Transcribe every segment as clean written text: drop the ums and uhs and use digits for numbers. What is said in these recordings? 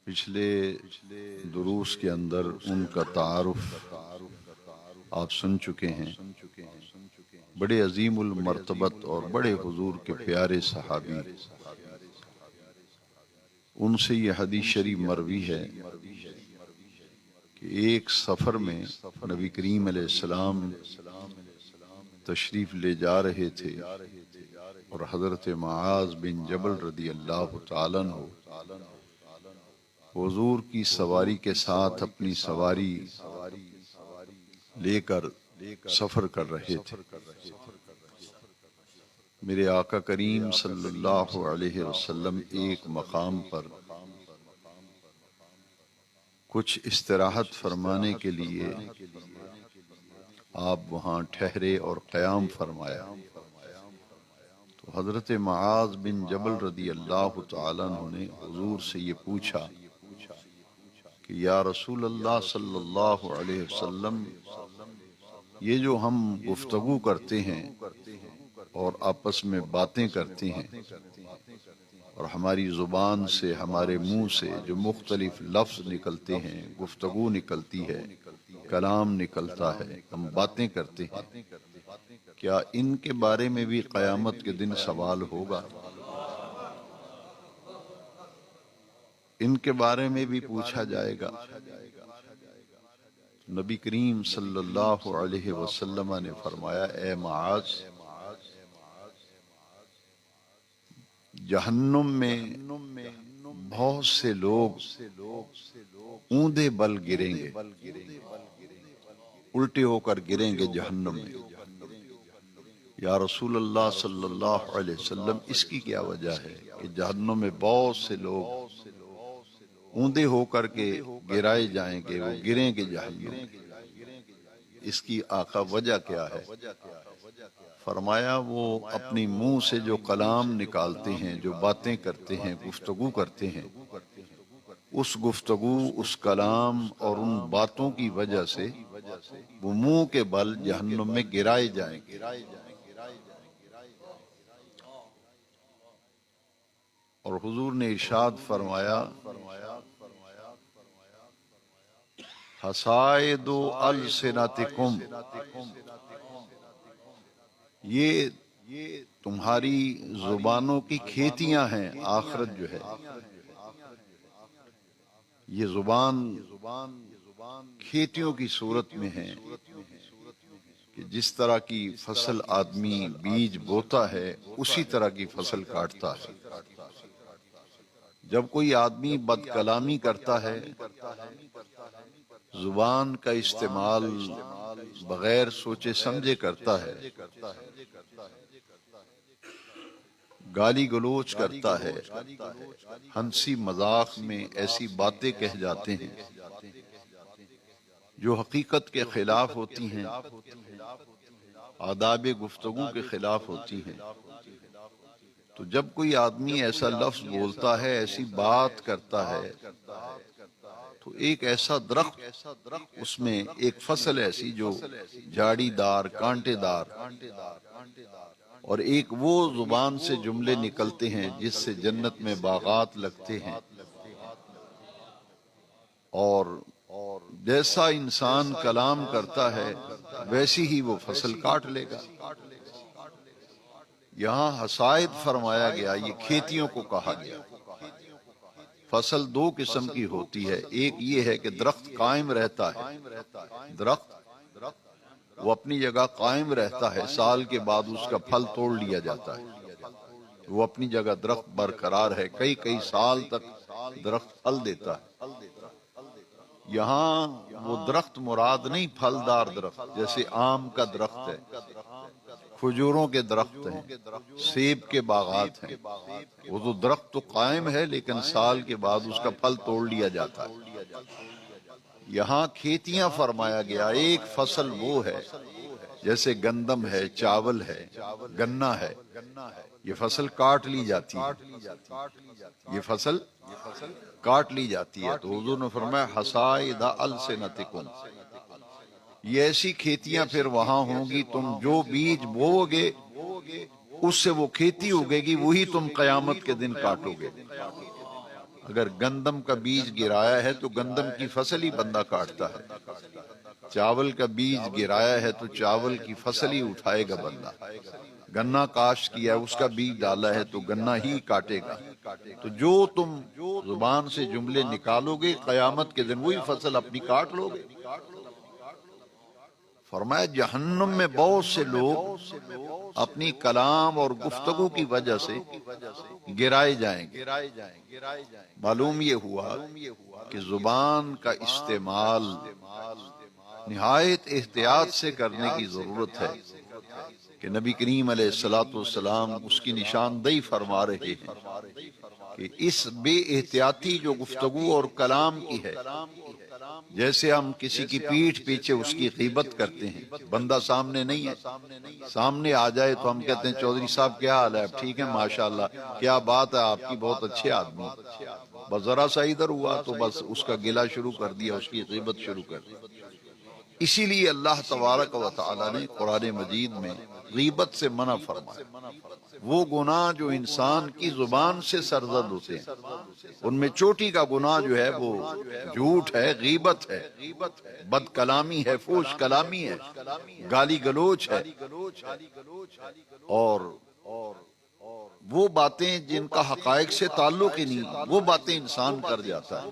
پچھلے دروس کے اندر ان کا تعارف آپ سن چکے ہیں۔ بڑے عظیم المرتبت اور بڑے حضور کے پیارے صحابی، ان سے یہ حدیث شریف مروی ہے کہ ایک سفر میں نبی کریم علیہ السلام تشریف لے جا رہے تھے اور حضرت معاذ بن جبل رضی اللہ تعالیٰ عنہ حضور کی سواری کے ساتھ اپنی سواری لے کر سفر کر رہے تھے۔ میرے آقا کریم صلی اللہ علیہ وسلم ایک مقام پر کچھ استراحت فرمانے کے لیے آپ وہاں ٹھہرے اور قیام فرمایا تو حضرت معاذ بن جبل رضی اللہ تعالیٰ عنہ نے حضور سے یہ پوچھا کہ یا رسول اللہ صلی اللہ علیہ وسلم، یہ جو ہم گفتگو کرتے ہیں اور آپس میں باتیں کرتے ہیں اور ہماری زبان سے، ہمارے منہ سے جو مختلف لفظ نکلتے ہیں، گفتگو نکلتی ہے، کلام نکلتا ہے، ہم باتیں کرتے ہیں، کیا ان کے بارے میں بھی قیامت کے دن سوال ہوگا؟ ان کے بارے میں بھی پوچھا جائے گا؟ نبی کریم صلی اللہ علیہ وسلم نے فرمایا، اے معاذ، جہنم میں بہت سے لوگ اوندے بل گریں گے، الٹے ہو کر گریں گے جہنم میں۔ یا رسول اللہ صلی اللہ علیہ وسلم، اس کی کیا وجہ ہے کہ جہنم میں بہت سے لوگ اوندے ہو کر کے گرائے جائیں گے، وہ گریں گے جہنم میں؟ اس کی آقا وجہ کیا ہے؟ فرمایا، وہ اپنی منہ سے جو کلام نکالتے ہیں، جو باتیں کرتے ہیں، گفتگو کرتے ہیں، اس گفتگو، اس کلام اور ان باتوں کی وجہ سے وہ منہ کے بل جہنم میں گرائے جائیں گے۔ اور حضور نے ارشاد فرمایا، حصائد السنتکم، یہ تمہاری زبانوں کی کھیتیاں ہیں۔ آخرت جو ہے، یہ زبان کھیتیوں کی صورت میں ہے کہ جس طرح کی فصل آدمی بیج بوتا ہے، اسی طرح کی فصل کاٹتا ہے۔ جب کوئی آدمی بد کلامی کرتا ہے، زبان کا استعمال بغیر سوچے سمجھے کرتا ہے، گالی گلوچ کرتا ہے، ہنسی مذاق میں ایسی باتیں کہہ جاتے ہیں جو حقیقت کے خلاف ہوتی ہیں، آداب گفتگو کے خلاف ہوتی ہیں، تو جب کوئی آدمی ایسا لفظ بولتا ہے، ایسی بات کرتا ہے، تو ایک ایسا درخت، اس میں ایک فصل ایسی جو جھاڑی دار، کانٹے دار، اور ایک وہ زبان سے جملے نکلتے ہیں جس سے جنت میں باغات لگتے ہیں، اور جیسا انسان کلام کرتا ہے ویسی ہی وہ فصل کاٹ لے گا۔ یہاں حصائد فرمایا گیا، یہ کھیتیوں کو کہا گیا۔ فصل دو قسم کی ہوتی ہے، ایک یہ ہے کہ درخت قائم رہتا ہے، درخت وہ اپنی جگہ قائم رہتا ہے، سال کے بعد اس کا پھل توڑ لیا جاتا ہے، وہ اپنی جگہ درخت برقرار ہے، کئی کئی سال تک درخت پھل دیتا ہے۔ یہاں وہ درخت مراد نہیں پھلدار درخت، جیسے آم کا درخت ہے، کھجوروں کے درخت ہیں، سیب کے باغات ہیں، وہ تو درخت تو قائم ہے لیکن سال کے بعد اس کا پھل توڑ لیا جاتا ہے۔ یہاں کھیتیاں فرمایا گیا، ایک فصل وہ ہے جیسے گندم ہے، چاول ہے، گنا ہے، یہ فصل کاٹ لی جاتی ہے، یہ فصل کاٹ لی جاتی ہے۔ تو حضور نے فرمایا، حصائد السنتکم، یہ ایسی کھیتیاں پھر وہاں ہوں گی، تم جو بیج بو گے اس سے وہ کھیتی اگے گی، وہی تم قیامت کے دن کاٹو گے۔ اگر گندم کا بیج گرایا ہے تو گندم کی فصل ہی بندہ کاٹتا ہے، چاول کا بیج گرایا ہے تو چاول کی فصل ہی اٹھائے گا بندہ، گنا کاشت کیا ہے اس کا بیج ڈالا ہے تو گنا ہی کاٹے گا۔ تو جو تم زبان سے جملے نکالو گے قیامت کے دن وہی فصل اپنی کاٹ لو گے۔ فرمایا جہنم میں بہت سے لوگ اپنی کلام اور گفتگو کی وجہ سے گرائے جائیں گے۔ معلوم یہ ہوا کہ زبان کا استعمال نہایت احتیاط سے کرنے کی ضرورت ہے، کہ نبی کریم علیہ الصلوۃ والسلام اس کی نشاندہی فرما رہے ہیں کہ اس بے احتیاطی جو گفتگو اور کلام کی ہے، جیسے ہم کسی کی پیٹھ پیچھے اس کی غیبت کرتے ہیں، بندہ سامنے نہیں ہے، سامنے آ جائے تو ہم کہتے ہیں چودھری صاحب کیا حال ہے، ٹھیک ہے ماشاءاللہ، کیا بات ہے آپ کی، بہت اچھے آدمی، بس ذرا سا ادھر ہوا تو بس اس کا گلہ شروع کر دیا، اس کی غیبت شروع کر دی۔ اسی لیے اللہ تبارک و تعالی نے قرآن مجید میں غیبت سے منع فرمایا۔ وہ گناہ جو انسان کی زبان سے سرزد ہوتے ہیں، ان میں چوٹی کا گناہ جو ہے وہ جھوٹ ہے، غیبت ہے، بد کلامی ہے، فحش کلامی ہے، گالی گلوچ ہے، اور وہ باتیں جن کا حقائق سے تعلق ہی نہیں، وہ باتیں انسان کر جاتا ہے۔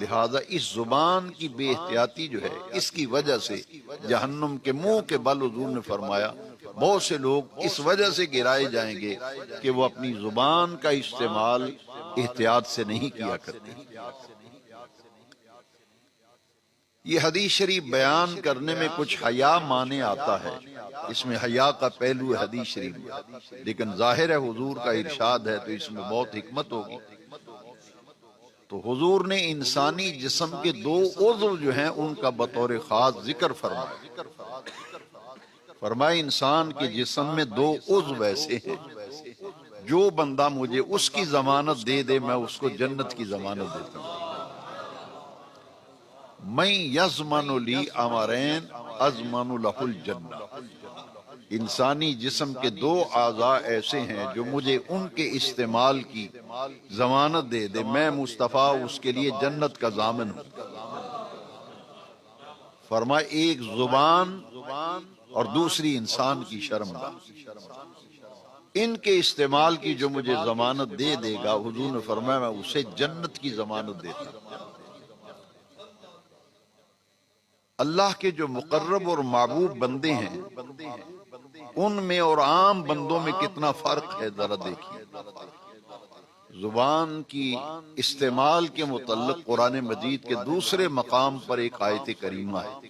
لہذا اس زبان کی بے احتیاطی جو ہے، اس کی وجہ سے جہنم کے منہ کے بل حضور نے فرمایا بہت سے لوگ اس وجہ سے گرائے جائیں گے کہ وہ اپنی زبان کا استعمال احتیاط سے نہیں کیا کرتے۔ یہ حدیث شریف بیان کرنے میں کچھ حیا مانے آتا ہے، اس میں حیا کا پہلو ہے حدیث شریف میں، لیکن ظاہر ہے حضور کا ارشاد ہے تو اس میں بہت حکمت ہوگی۔ تو حضور نے انسانی جسم کے دو عضو جو ہیں ان کا بطور خاص ذکر فرمایا۔ فرمایا انسان کے جسم میں دو عضو ایسے ہیں، جو بندہ مجھے اس کی ضمانت دے دے میں اس کو جنت کی ضمانت دیتا ہوں۔ میں یضمن لی امرین اضمن لہ الجنہ، انسانی جسم کے دو اعضاء ایسے ہیں جو مجھے ان کے استعمال کی ضمانت دے دے، میں مصطفیٰ اس کے لیے جنت کا ضامن ہوں۔ فرمایا ایک زبان اور دوسری انسان کی شرمگاہ، ان کے استعمال کی جو مجھے ضمانت دے دے گا، حضور نے فرمایا میں اسے جنت کی ضمانت دیتا ہوں۔ اللہ کے جو مقرب اور محبوب بندے ہیں، ان میں اور عام بندوں میں کتنا فرق ہے ذرا دیکھیے۔ زبان کی استعمال کے متعلق قرآن مجید کے دوسرے مقام پر ایک آیت کریمہ ہے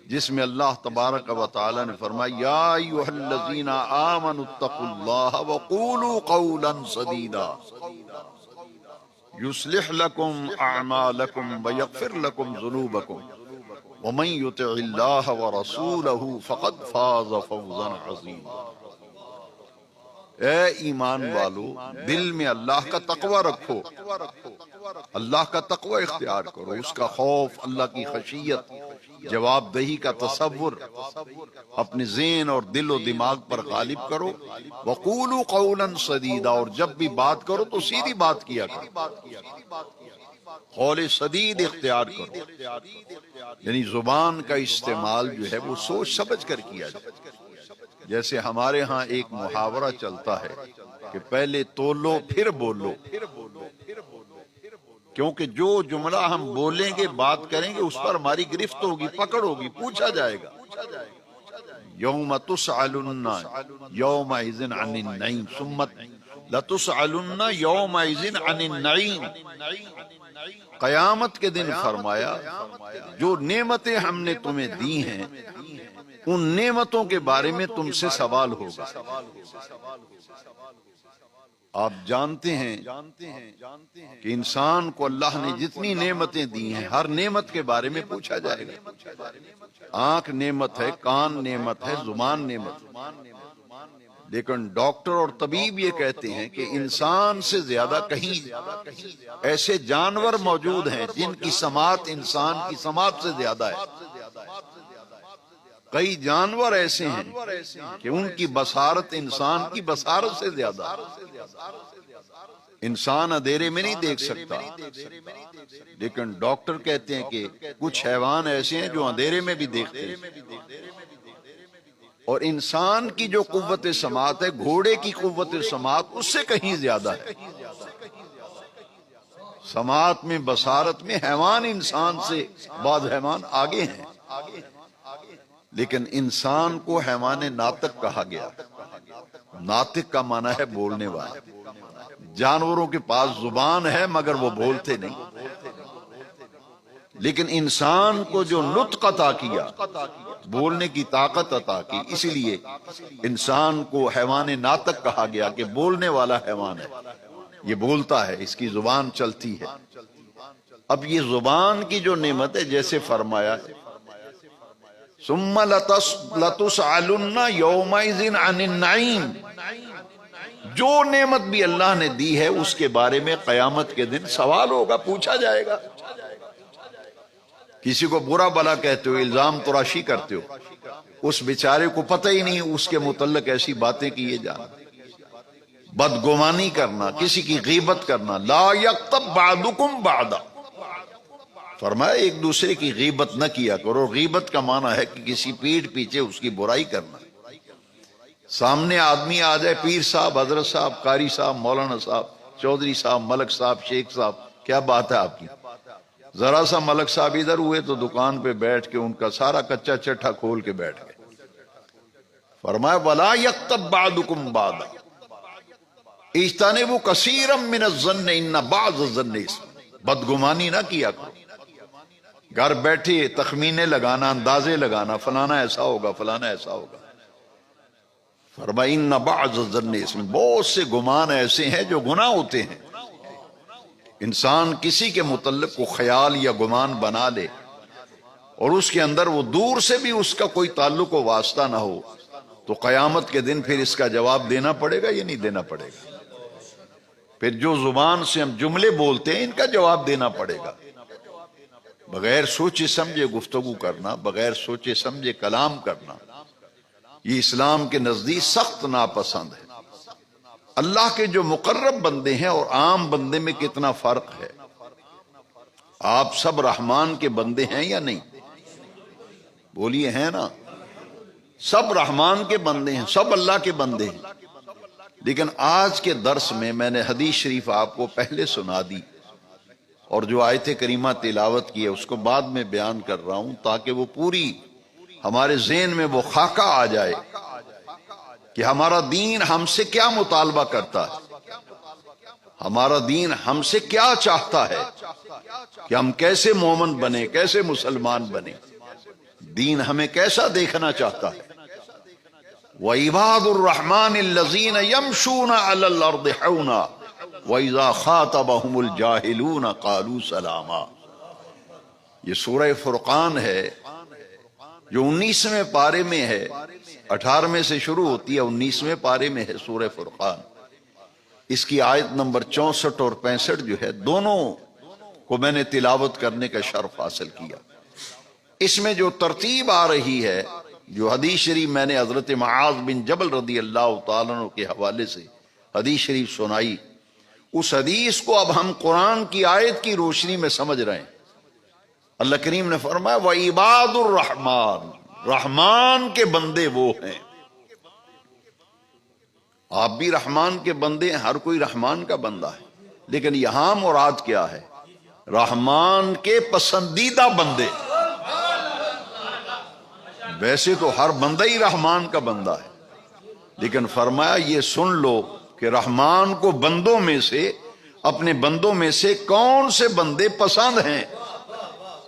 جس میں اللہ تبارک و تعالی نے فرمایا یا ایھا الذین آمنوا اتقوا اللہ وقولوا قولا سدیدا یصلح لکم اعمالکم ویغفر لکم ذنوبکم ومن یطع اللہ ورسولہ فقد فاز فوزا عظیما۔ اے ایمان والو، دل میں اللہ کا تقوی رکھو، اللہ کا تقوی اختیار کرو، اس کا خوف، اللہ کی خشیت، جواب دہی کا تصور اپنے ذہن اور دل و دماغ پر غالب کرو۔ وقولوا قولا سدیدا، اور جب بھی بات کرو تو سیدھی بات کیا کرو، قول سدید اختیار کرو، یعنی زبان کا استعمال جو ہے وہ سوچ سمجھ کر کیا جائے۔ جیسے ہمارے ہاں ایک محاورہ چلتا ہے کہ پہلے تولو پھر بولو، کیونکہ جو جملہ ہم بولیں گے، بات کریں گے، اس پر ہماری گرفت ہوگی، پکڑ ہوگی، پوچھا جائے گا۔ یوم تسألن یومئذ عن النعیم ثم لتسألن یومئذ عن النعیم۔ قیامت کے دن فرمایا جو نعمتیں ہم نے تمہیں دی ہیں ان نعمتوں کے بارے میں تم سے سوال ہوگا۔ آپ جانتے ہیں کہ انسان کو اللہ نے جتنی نعمتیں دی ہیں ہر نعمت کے بارے میں پوچھا جائے گا۔ آنکھ نعمت ہے، کان نعمت ہے، زبان نعمت ہے، لیکن ڈاکٹر اور طبیب یہ کہتے ہیں کہ انسان سے زیادہ کہیں ایسے جانور موجود ہیں جن کی سماعت انسان کی سماعت سے زیادہ ہے۔ کئی جانور ایسے ہیں کہ ان کی بصارت انسان کی بصارت سے زیادہ ہے۔ انسان اندھیرے میں نہیں دیکھ سکتا، لیکن ڈاکٹر کہتے ہیں کہ کچھ حیوان ایسے ہیں جو اندھیرے میں بھی دیکھتے ہیں۔ اور انسان کی جو قوت سماعت ہے، گھوڑے کی قوت سماعت اس سے کہیں زیادہ ہے۔ سماعت میں، بصارت میں حیوان انسان سے بعض حیوان آگے ہیں، لیکن انسان کو حیوان ناطق کہا گیا۔ ناطق کا معنی ہے بولنے والا۔ جانوروں کے پاس زبان ہے مگر وہ بولتے نہیں، لیکن انسان کو جو نطق عطا کیا، بولنے کی طاقت عطا کی، اسی لیے انسان کو حیوان ناطق کہا گیا کہ بولنے والا حیوان ہے، یہ بولتا ہے، اس کی زبان چلتی ہے۔ اب یہ زبان کی جو نعمت ہے، جیسے فرمایا ثم لتسألن یومئذ عن النعیم، جو نعمت بھی اللہ نے دی ہے اس کے بارے میں قیامت کے دن سوال ہوگا، پوچھا جائے گا۔ کسی کو برا بلا کہتے ہو، الزام تراشی کرتے ہو، اس بیچارے کو پتہ ہی نہیں اس کے متعلق ایسی باتیں کیے جانا، بدگمانی کرنا، کسی کی غیبت کرنا۔ لا یغتب بعضکم بعضا، فرمایا ایک دوسرے کی غیبت نہ کیا کرو۔ غیبت کا معنی ہے کہ کسی پیٹھ پیچھے اس کی برائی کرنا۔ سامنے آدمی آ جائے، پیر صاحب، حضرت صاحب، قاری صاحب، مولانا صاحب، چودھری صاحب، ملک صاحب، شیخ صاحب، کیا بات ہے آپ کی؟ ذرا سا ملک صاحب ادھر ہوئے تو دکان پہ بیٹھ کے ان کا سارا کچا چٹھا کھول کے بیٹھ گئے۔ فرمایا وَلَا يَغْتَب بَعْضُكُمْ بَعْضًا اجتنبوا كَثِيرًا مِّنَ الظَّنِّ إِنَّ بَعْضَ الظَّنِّ اثْمٌ، بدگمانی نہ کیا کرو۔ گھر بیٹھے تخمینے لگانا، اندازے لگانا، فلانا ایسا ہوگا، فلانا ایسا ہوگا۔ فرمایا ان بعض الظن اسم، بہت سے گمان ایسے ہیں جو گناہ ہوتے ہیں۔ انسان کسی کے متعلق کو خیال یا گمان بنا لے اور اس کے اندر وہ دور سے بھی اس کا کوئی تعلق و واسطہ نہ ہو، تو قیامت کے دن پھر اس کا جواب دینا پڑے گا یا نہیں دینا پڑے گا؟ پھر جو زبان سے ہم جملے بولتے ہیں ان کا جواب دینا پڑے گا۔ بغیر سوچے سمجھے گفتگو کرنا، بغیر سوچے سمجھے کلام کرنا، یہ اسلام کے نزدیک سخت ناپسند ہے۔ اللہ کے جو مقرب بندے ہیں اور عام بندے میں کتنا فرق ہے؟ آپ سب رحمان کے بندے ہیں یا نہیں؟ بولیے ہیں نا؟ سب رحمان کے بندے ہیں، سب اللہ کے بندے ہیں۔ لیکن آج کے درس میں نے حدیث شریف آپ کو پہلے سنا دی، اور جو آیت کریمہ تلاوت کی ہے اس کو بعد میں بیان کر رہا ہوں، تاکہ وہ پوری ہمارے ذہن میں وہ خاکہ آ جائے کہ ہمارا دین ہم سے کیا مطالبہ کرتا ہے، ہمارا دین ہم سے کیا چاہتا ہے کہ ہم کیسے مومن بنے، کیسے مسلمان بنے، دین ہمیں کیسا دیکھنا چاہتا ہے۔ وَعِبَادُ الرَّحْمَنِ الَّذِينَ يَمْشُونَ عَلَى الْأَرْضِ حَوْنًا وَإِذَا خَاطَبَهُمُ الْجَاهِلُونَ قَالُوا سَلَامًا۔ یہ سورہ فرقان ہے جو 19ویں پارے میں ہے، 18ویں سے شروع ہوتی ہے، 19ویں پارے میں ہے سورہ فرقان۔ اس کی آیت نمبر 64 اور 65 جو ہے، دونوں کو میں نے تلاوت کرنے کا شرف حاصل کیا۔ اس میں جو ترتیب آ رہی ہے، جو حدیث شریف میں نے حضرت معاذ بن جبل رضی اللہ تعالیٰ عنہ کے حوالے سے حدیث شریف سنائی، اس حدیث کو اب ہم قرآن کی آیت کی روشنی میں سمجھ رہے ہیں۔ اللہ کریم نے فرمایا وَعِبَادُ الرَّحْمَنِ، رحمان کے بندے وہ ہیں۔ آپ بھی رحمان کے بندے ہیں، ہر کوئی رحمان کا بندہ ہے، لیکن یہاں مراد کیا ہے؟ رحمان کے پسندیدہ بندے۔ ویسے تو ہر بندہ ہی رحمان کا بندہ ہے، لیکن فرمایا یہ سن لو کہ رحمان کو بندوں میں سے، اپنے بندوں میں سے کون سے بندے پسند ہیں،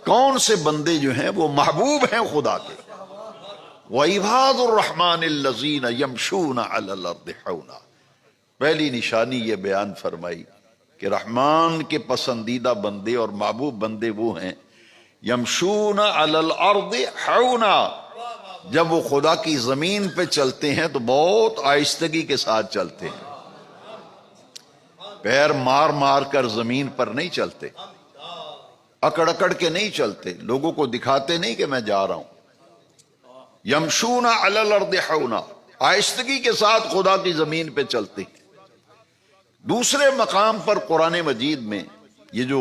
کون سے بندے جو ہیں وہ محبوب ہیں خدا کے۔ وَعِبَادُ الرَّحْمَنِ الَّذِينَ يَمْشُونَ عَلَى الْأَرْضِ حَوْنًا، پہلی نشانی یہ بیان فرمائی کہ رحمان کے پسندیدہ بندے اور محبوب بندے وہ ہیں یمشون علی الارض حونا، جب وہ خدا کی زمین پہ چلتے ہیں تو بہت آہستگی کے ساتھ چلتے ہیں، پیر مار مار کر زمین پر نہیں چلتے، اکڑ اکڑ کے نہیں چلتے، لوگوں کو دکھاتے نہیں کہ میں جا رہا ہوں۔ یمشون علی الارض حونا، آہستگی کے ساتھ خدا کی زمین پہ چلتے ہیں۔ دوسرے مقام پر قرآن مجید میں یہ جو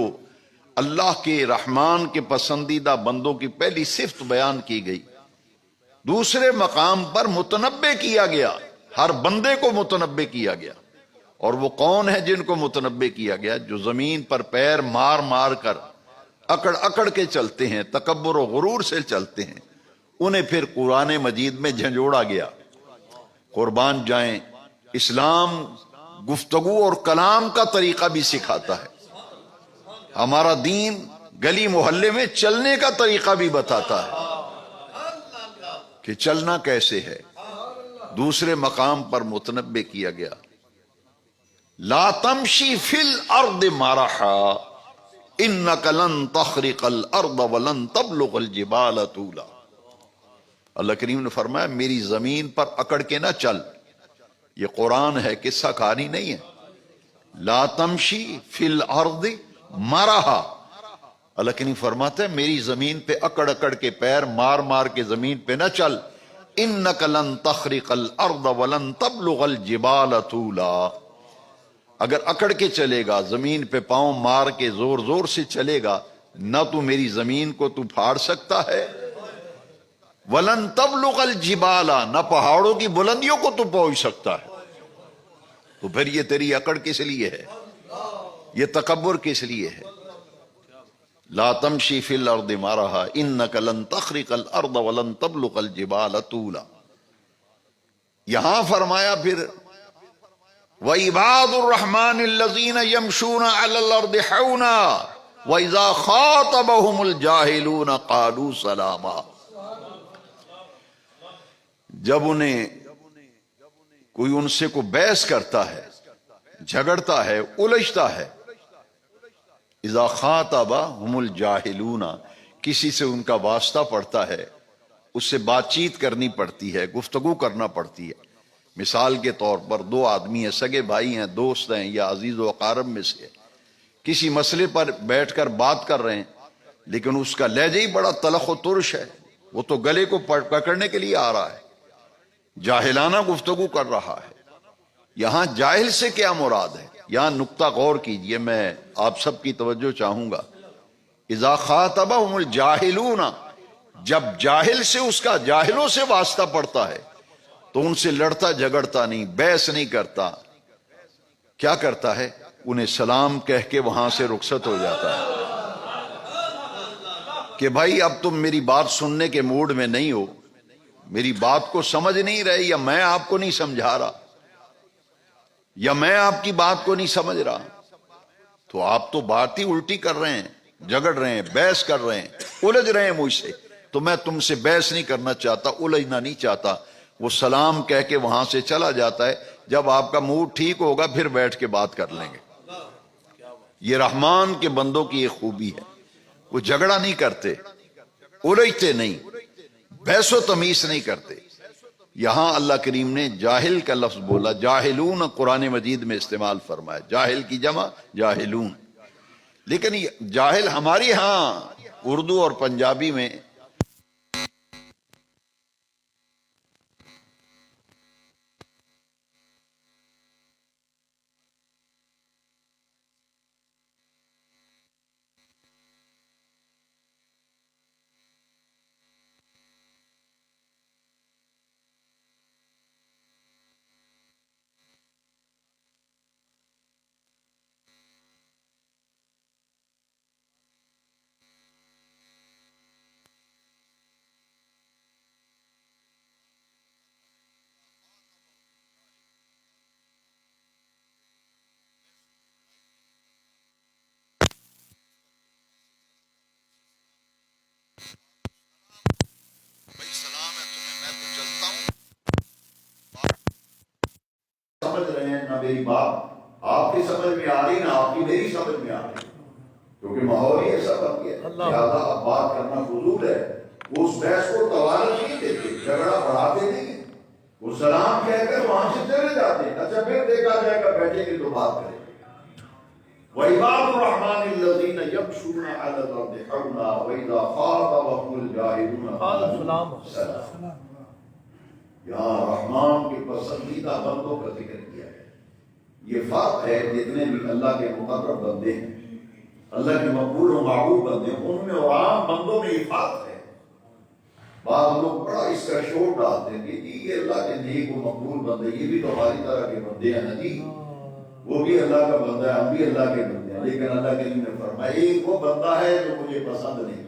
اللہ کے رحمان کے پسندیدہ بندوں کی پہلی صفت بیان کی گئی، دوسرے مقام پر متنبع کیا گیا، ہر بندے کو متنبع کیا گیا۔ اور وہ کون ہے جن کو متنبع کیا گیا؟ جو زمین پر پیر مار مار کر اکڑ اکڑ کے چلتے ہیں، تکبر و غرور سے چلتے ہیں، انہیں پھر قرآن مجید میں جھنجھوڑا گیا۔ قربان جائیں، اسلام گفتگو اور کلام کا طریقہ بھی سکھاتا ہے، ہمارا دین گلی محلے میں چلنے کا طریقہ بھی بتاتا ہے کہ چلنا کیسے ہے۔ دوسرے مقام پر متنبع کیا گیا، لا تمشی فی الارض مرحا انک لن تخرق الارض ولن تبلغ الجبال طولا۔ اللہ کریم نے فرمایا میری زمین پر اکڑ کے نہ چل، یہ قرآن ہے، قصہ کہانی نہیں ہے۔ لا تمشی فی الارض مرحا، اللہ کریم فرماتا ہے میری زمین پہ اکڑ اکڑ کے پیر مار مار کے زمین پہ نہ چل، انک لن تخرق الارض ولن تبلغ الجبال طولا۔ اگر اکڑ کے چلے گا، زمین پہ پاؤں مار کے زور زور سے چلے گا، نہ تو میری زمین کو تو پھاڑ سکتا ہے، ولن تبلغ الجبال، نہ پہاڑوں کی بلندیوں کو تو پہنچ سکتا ہے۔ تو پھر یہ تیری اکڑ کس لیے ہے؟ یہ تکبر کس لیے ہے؟ لا تمشی فی الارض مرحا انک لن تخرق الارض ولن تبلغ الجبال طولا۔ یہاں فرمایا پھر وَعِبَادُ الرَّحْمَنِ الَّذِينَ يَمْشُونَ عَلَى الْأَرْضِ حَوْنًا وَإِذَا خَاطَبَهُمُ الْجَاهِلُونَ قَالُوا سَلَامًا۔ جب انہیں کوئی ان سے کو بحث کرتا ہے، جھگڑتا ہے، الجھتا ہے، اذا خاطبہم الجاہلون، کسی سے ان کا واسطہ پڑتا ہے، اس سے بات چیت کرنی پڑتی ہے، گفتگو کرنا پڑتی ہے۔ مثال کے طور پر دو آدمی ہیں، سگے بھائی ہیں، دوست ہیں، یا عزیز و اقارب میں سے کسی مسئلے پر بیٹھ کر بات کر رہے ہیں، لیکن اس کا لہجہ ہی بڑا تلخ و ترش ہے، وہ تو گلے کو پکڑنے کے لیے آ رہا ہے، جاہلانہ گفتگو کر رہا ہے۔ یہاں جاہل سے کیا مراد ہے؟ یہاں نقطہ غور کیجئے، میں آپ سب کی توجہ چاہوں گا۔ اذا خاطبہم الجاہلون، جب جاہل سے اس کا جاہلوں سے واسطہ پڑتا ہے تو ان سے لڑتا جھگڑتا نہیں، بحث نہیں کرتا، کیا کرتا ہے؟ انہیں سلام کہہ کے وہاں سے رخصت ہو جاتا ہے کہ بھائی اب تم میری بات سننے کے موڈ میں نہیں ہو، میری بات کو سمجھ نہیں رہے، یا میں آپ کو نہیں سمجھا رہا، یا میں آپ کی بات کو نہیں سمجھ رہا، تو آپ تو بات ہی الٹی کر رہے ہیں، جھگڑ رہے ہیں، بحث کر رہے ہیں، الجھ رہے ہیں مجھ سے، تو میں تم سے بحث نہیں کرنا چاہتا، الجھنا نہیں چاہتا۔ وہ سلام کہہ کے وہاں سے چلا جاتا ہے، جب آپ کا موڈ ٹھیک ہوگا پھر بیٹھ کے بات کر لیں گے۔ یہ رحمان کے بندوں کی ایک خوبی ہے، وہ جھگڑا نہیں کرتے، الجھتے نہیں، بحث و تمیز نہیں کرتے۔ یہاں اللہ کریم نے جاہل کا لفظ بولا، جاہلون قرآن مجید میں استعمال فرمایا، جاہل کی جمع جاہلون۔ لیکن یہ جاہل ہماری ہاں اردو اور پنجابی میں سمجھ رہے ہیں، نہ میری بات آپ کی سمجھ میں آ رہی، نہ آپ کی میری سمجھ میں آ رہی، کیونکہ ماحول ہی ایسا بن گیا، لہٰذا اب بات کرنا فضول ہے۔ وہ اس بحث کو توالت نہیں دیتے، جھگڑا بڑھاتے نہیں ہیں، وہ سلام کہہ کر وہاں سے چلے جاتے ہیں۔ اچھا پھر دیکھا جائے گا، بیٹھے گے تو بات کریں گے۔ وَعِبَادُ الرَّحْمَنِ الَّذِينَ يَمْشُونَ عَلَى الْأَرْضِ حَوْنًا وَإِذَا خَاطَبَهُمُ الْجَاهِلُونَ قَالُوا سَلَامًا۔ یہاں رحمان کے پسندیدہ بندوں کا ذکر کیا ہے، یہ فرق ہے جتنے بھی اللہ کے مقرب بندے ہیں، اللہ کے مقبول و محبوب بندے ہیں، ان میں اور عام بندوں میں یہ فرق ہے۔ بعض لوگ بڑا اس کا شور ڈالتے ہیں کہ یہ اللہ کے نیک و مقبول بندے، یہ بھی تو ہماری طرح کے بندے ہیں نا جی، وہ بھی اللہ کا بندہ ہے، ہم بھی اللہ کے بندے ہیں، لیکن اللہ کے نے فرمایا ایک وہ بندہ ہے جو مجھے پسند نہیں،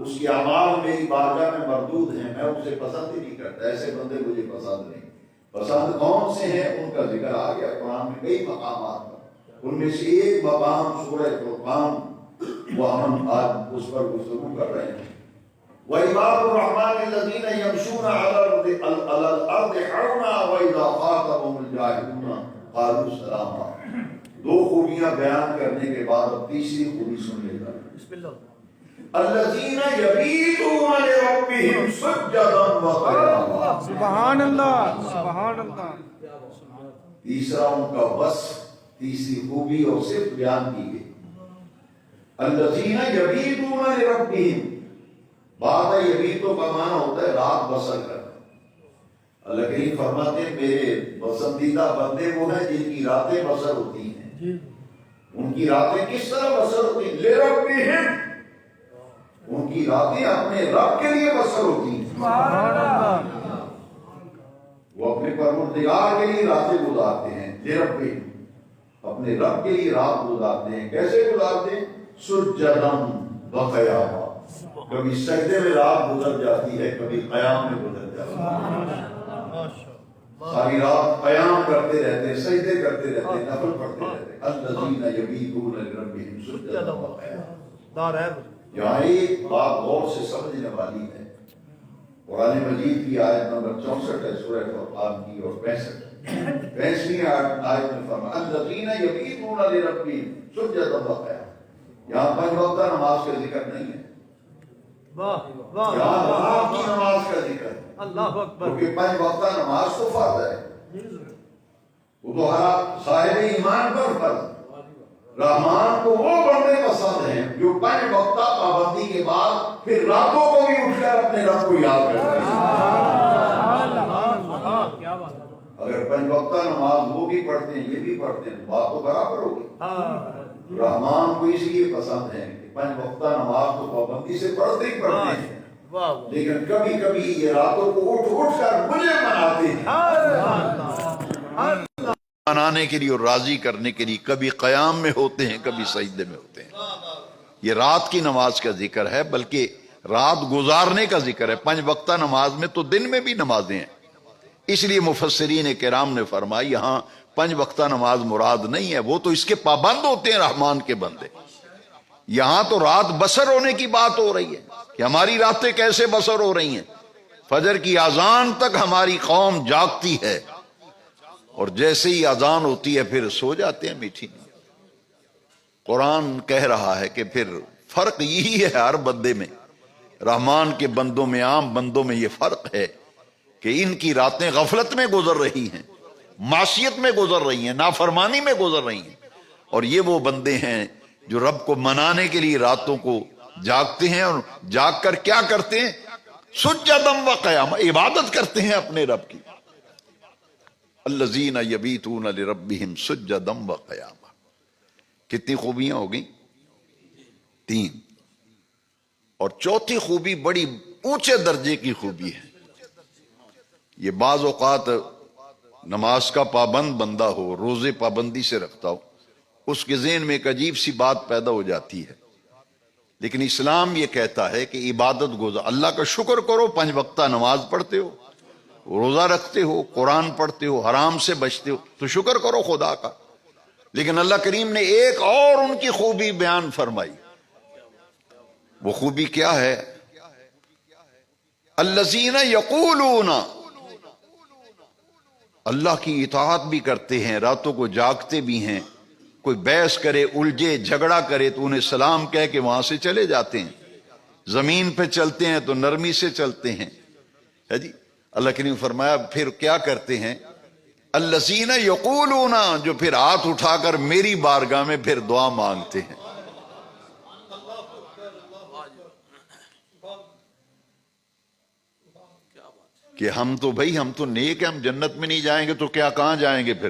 اس کے اعمال میری بارگاہ میں مردود ہیں، میں اسے پسند ہی نہیں کرتا، ایسے بندے مجھے پسند نہیں۔ پسند کون سے ہیں ان کا ذکر آ گیا قرآن میں کئی مقامات پر، ان میں سے ایک مقام سورہ فرقان، وہ ہم آج اس پر گفتگو کر رہے ہیں۔ وَعِبَادُ الرَّحْمَنِ الَّذِينَ يَمْشُونَ عَلَى الْأَرْضِ حَوْنًا وَإِذَا خَاطَبَهُمُ الْجَاهِلُونَ قَالُوا سَلَامًا۔ دو خوبیاں بیان کرنے کے بعد اب تیسری خوبی سن لیتا ہے۔ بسم اللہ۔ الَّذِينَ يَبِيتُونَ لِرَبِّهِمْ سُجَّدًا وَقِيَامًا۔ سبحان اللہ، سبحان اللہ۔ تیسرا ان کا وصف، تیسری خوبی اور صرف بیان کی گئی۔ الَّذِينَ يَبِيتُونَ لِرَبِّهِمْ، بات ہے یبیتوں کا معنی ہوتا ہے رات بسر کرنا۔ اللہ کریم فرماتے ہیں میرے پسندیدہ بندے وہ ہیں جن کی راتیں بسر ہوتی ہیں۔ ان کی راتیں کس طرح بسر ہوتی ہیں؟ لِرَبِّهِمْ، ان کی راتیں اپنے رب کے لیے بسر ہوتی ہیں۔ وہ اپنے پروردگار کے لیے راتیں گزارتے ہیں، لِرَبِّهِمْ، اپنے رب کے لیے رات گزارتے ہیں۔ کیسے گزارتے ہیں؟ سُجَّدًا وَقِيَامًا، کبھی سجدے میں رات گزر جاتی ہے، کبھی قیام میں گزر جاتی ہے۔ ساری رات قیام کرتے رہتے ہیں، سجدے کرتے رہتے ہیں، نفل پڑھتے رہتے ہیں۔ الذین یبیتون لربہم سجدا وقیاما۔ یہاں ایک بات غور سے سمجھنے والی ہے، قرآن مجید کی آیت نمبر 64 ہے سورہ فرقان کی، اور 65ویں آیت میں فرمایا الذین یبیتون لربہم سجدا وقیاما۔ یہاں 5 وقتہ نماز کا ذکر نہیں ہے، یہاں رات کی نماز کا ذکر ہے۔ اللہ اکبر۔ کیونکہ 5 وقتہ نماز تو فرض ہے، وہ تو ہر صاحب ایمان پر فرض۔ رحمان کو وہ بندے پسند ہیں جو 5 وقتہ پابندی کے بعد پھر راتوں کو بھی اٹھ کر اپنے رب کو یاد کرتے ہیں۔ اگر 5 وقتہ نماز وہ بھی پڑھتے ہیں یہ بھی پڑھتے ہیں، بات تو برابر ہوگی۔ رحمان کو اس لیے پسند ہے کہ 5 وقتہ نماز تو پابندی سے پڑھتے ہی پڑھتے ہیں، لیکن کبھی کبھی یہ راتوں کو اٹھ کر مجھے مناتے ہیں، منانے کے لیے اور راضی کرنے کے لیے، کبھی قیام میں ہوتے ہیں، کبھی سجدے میں ہوتے ہیں۔ یہ رات کی نماز کا ذکر ہے، بلکہ رات گزارنے کا ذکر ہے۔ 5 وقتہ نماز میں تو دن میں بھی نمازیں ہیں، اس لیے مفسرین کرام نے فرمایا یہاں 5 وقتہ نماز مراد نہیں ہے، وہ تو اس کے پابند ہوتے ہیں رحمان کے بندے۔ یہاں تو رات بسر ہونے کی بات ہو رہی ہے کہ ہماری راتیں کیسے بسر ہو رہی ہیں۔ فجر کی اذان تک ہماری قوم جاگتی ہے، اور جیسے ہی اذان ہوتی ہے پھر سو جاتے ہیں میٹھی نیند۔ قرآن کہہ رہا ہے کہ پھر فرق یہی ہے ہر بندے میں، رحمان کے بندوں میں، عام بندوں میں یہ فرق ہے کہ ان کی راتیں غفلت میں گزر رہی ہیں، معصیت میں گزر رہی ہیں، نافرمانی میں گزر رہی ہیں، اور یہ وہ بندے ہیں جو رب کو منانے کے لیے راتوں کو جاگتے ہیں، اور جاگ کر کیا کرتے ہیں؟ سجدا وقیاما، عبادت کرتے ہیں اپنے رب کی۔ الذین یبیتون لربہم سجدا وقیاما۔ کتنی خوبیاں ہو گئیں؟ 3۔ اور چوتھی خوبی بڑی اونچے درجے کی خوبی ہے۔ یہ بعض اوقات نماز کا پابند بندہ ہو، روزے پابندی سے رکھتا ہو، اس کے ذہن میں ایک عجیب سی بات پیدا ہو جاتی ہے، لیکن اسلام یہ کہتا ہے کہ عبادت گزار، اللہ کا شکر کرو، 5 وقتہ نماز پڑھتے ہو، روزہ رکھتے ہو، قرآن پڑھتے ہو، حرام سے بچتے ہو، تو شکر کرو خدا کا۔ لیکن اللہ کریم نے ایک اور ان کی خوبی بیان فرمائی۔ وہ خوبی کیا ہے؟ الذین یقولون، اللہ کی اطاعت بھی کرتے ہیں، راتوں کو جاگتے بھی ہیں، کوئی بحث کرے، الجھے، جھگڑا کرے تو انہیں سلام کہہ کے وہاں سے چلے جاتے ہیں، زمین پہ چلتے ہیں تو نرمی سے چلتے ہیں، ہے جی۔ اللہ کریم فرمایا پھر کیا کرتے ہیں؟ الذین یقولون، جو پھر ہاتھ اٹھا کر میری بارگاہ میں پھر دعا مانگتے ہیں۔ کہ ہم تو بھائی ہم تو نیک ہیں، ہم جنت میں نہیں جائیں گے تو کیا کہاں جائیں گے؟ پھر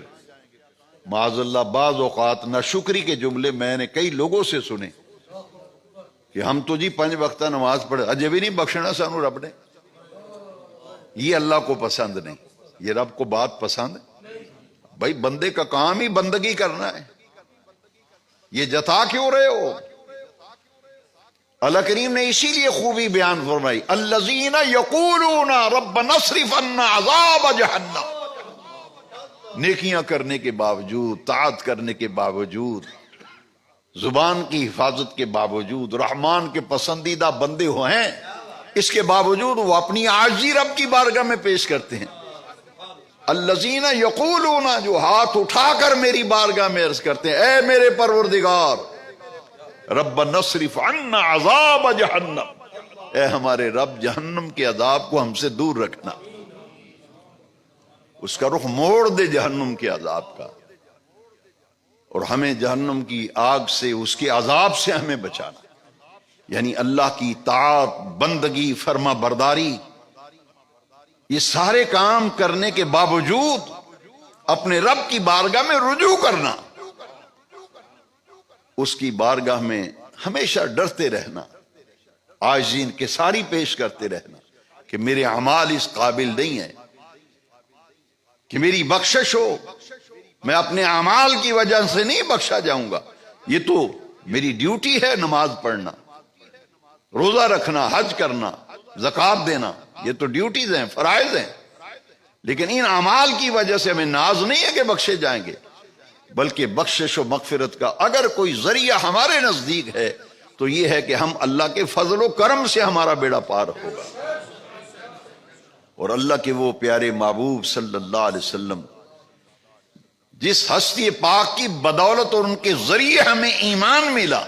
معاذ اللہ بعض اوقات ناشکری کے جملے میں نے کئی لوگوں سے سنے کہ ہم تو جی 5 وقتہ نماز پڑھے، اجے بھی نہیں بخشنا سانو رب نے. یہ اللہ کو پسند نہیں، یہ رب کو بات پسند. بھائی بندے کا کام ہی بندگی کرنا ہے، یہ جتا کیوں رہے ہو؟ اللہ کریم نے اسی لیے خوبی بیان فرمائی، الذین یقولون ربنا اصرف عنا عذاب جہنم. نیکیاں کرنے کے باوجود، طاعت کرنے کے باوجود، زبان کی حفاظت کے باوجود، رحمان کے پسندیدہ بندے ہیں، اس کے باوجود وہ اپنی عاجزی رب کی بارگاہ میں پیش کرتے ہیں. الذین یقولون، جو ہاتھ اٹھا کر میری بارگاہ میں عرض کرتے ہیں، اے میرے پروردگار، ربنا اصرف عنا عذاب جہنم، اے ہمارے رب جہنم کے عذاب کو ہم سے دور رکھنا، اس کا رخ موڑ دے جہنم کے عذاب کا، اور ہمیں جہنم کی آگ سے، اس کے عذاب سے ہمیں بچانا. یعنی اللہ کی طاعت، بندگی، فرما برداری، یہ سارے کام کرنے کے باوجود اپنے رب کی بارگاہ میں رجوع کرنا، اس کی بارگاہ میں ہمیشہ ڈرتے رہنا، عاجزی انکساری پیش کرتے رہنا کہ میرے اعمال اس قابل نہیں ہیں کہ میری بخشش ہو. میں اپنے اعمال کی وجہ سے نہیں بخشا جاؤں گا، یہ تو میری ڈیوٹی ہے، نماز پڑھنا، روزہ رکھنا، حج کرنا، زکوٰۃ دینا، یہ تو ڈیوٹیز ہیں، فرائض ہیں. لیکن ان اعمال کی وجہ سے ہمیں ناز نہیں ہے کہ بخشے جائیں گے، بلکہ بخشش و مغفرت کا اگر کوئی ذریعہ ہمارے نزدیک ہے تو یہ ہے کہ ہم اللہ کے فضل و کرم سے ہمارا بیڑا پار ہوگا. اور اللہ کے وہ پیارے محبوب صلی اللہ علیہ وسلم جس ہستی پاک کی بدولت اور ان کے ذریعے ہمیں ایمان ملا،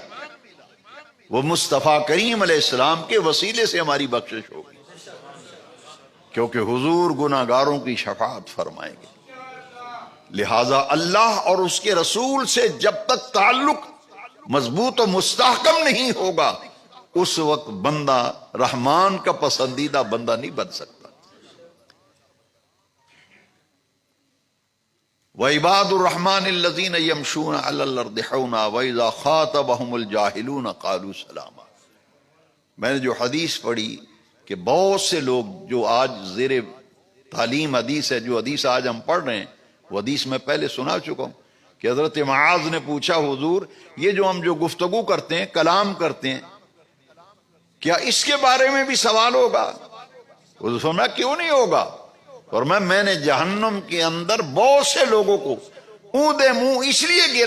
وہ مصطفیٰ کریم علیہ السلام کے وسیلے سے ہماری بخشش ہوگی، کیونکہ حضور گناہگاروں کی شفاعت فرمائیں گے. لہذا اللہ اور اس کے رسول سے جب تک تعلق مضبوط و مستحکم نہیں ہوگا، اس وقت بندہ رحمان کا پسندیدہ بندہ نہیں بن سکتا. وَعِبَادُ الرَّحْمَنِ الَّذِينَ يَمْشُونَ عَلَى الْأَرْضِ حَوْنًا وَإِذَا خَاطَبَهُمُ الْجَاهِلُونَ قَالُوا سَلَامًا. میں نے جو حدیث پڑھی کہ بہت سے لوگ جو آج زیر تعلیم حدیث ہے، جو حدیث آج ہم پڑھ رہے ہیں، وہ حدیث میں پہلے سنا چکا ہوں کہ حضرت معاذ نے پوچھا، حضور یہ جو ہم جو گفتگو کرتے ہیں، کلام کرتے ہیں، کیا اس کے بارے میں بھی سوال ہوگا؟ حضور فرمایا کیوں نہیں ہوگا؟ اور میں نے جہنم کے اندر بہت سے لوگوں کو اوندا منہ اس لیے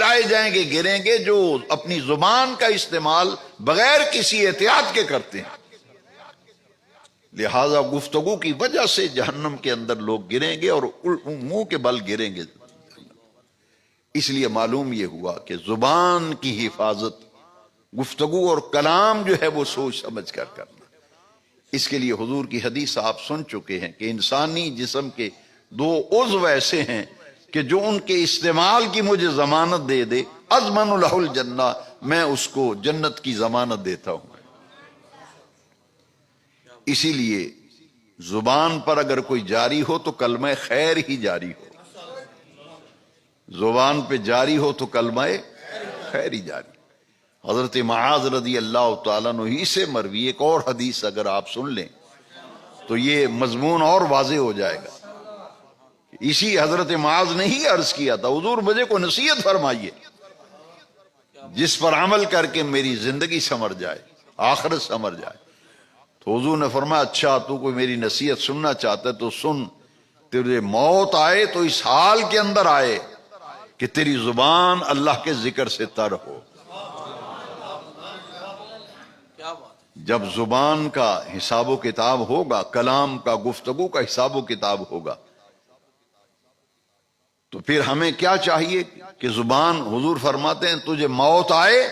گریں گے جو اپنی زبان کا استعمال بغیر کسی احتیاط کے کرتے ہیں. لہذا گفتگو کی وجہ سے جہنم کے اندر لوگ گریں گے اور منہ کے بل گریں گے. اس لیے معلوم یہ ہوا کہ زبان کی حفاظت، گفتگو اور کلام جو ہے وہ سوچ سمجھ کر کرنا. اس کے لیے حضور کی حدیث آپ سن چکے ہیں کہ انسانی جسم کے 2 عضو ایسے ہیں کہ جو ان کے استعمال کی مجھے ضمانت دے دے، اضمن لہ الجنہ، میں اس کو جنت کی ضمانت دیتا ہوں. اسی لیے زبان پر اگر کوئی جاری ہو تو کلمہ خیر ہی جاری ہو، زبان پہ جاری ہو تو کلمہ خیر ہی جاری. حضرت معاذ رضی اللہ تعالیٰ عنہ ہی سے مروی ایک اور حدیث اگر آپ سن لیں تو یہ مضمون اور واضح ہو جائے گا. اسی حضرت معاذ نے ہی عرض کیا تھا، حضور مجھے کو نصیحت فرمائیے جس پر عمل کر کے میری زندگی سنور جائے، آخرت سنور جائے. تو حضور نے فرمایا اچھا تو کوئی میری نصیحت سننا چاہتا ہے تو سن، تیرے موت آئے تو اس حال کے اندر آئے کہ تیری زبان اللہ کے ذکر سے تر ہو. جب زبان کا حساب و کتاب ہوگا، کلام کا، گفتگو کا حساب و کتاب ہوگا، تو پھر ہمیں کیا چاہیے کہ زبان، حضور فرماتے ہیں تجھے موت آئے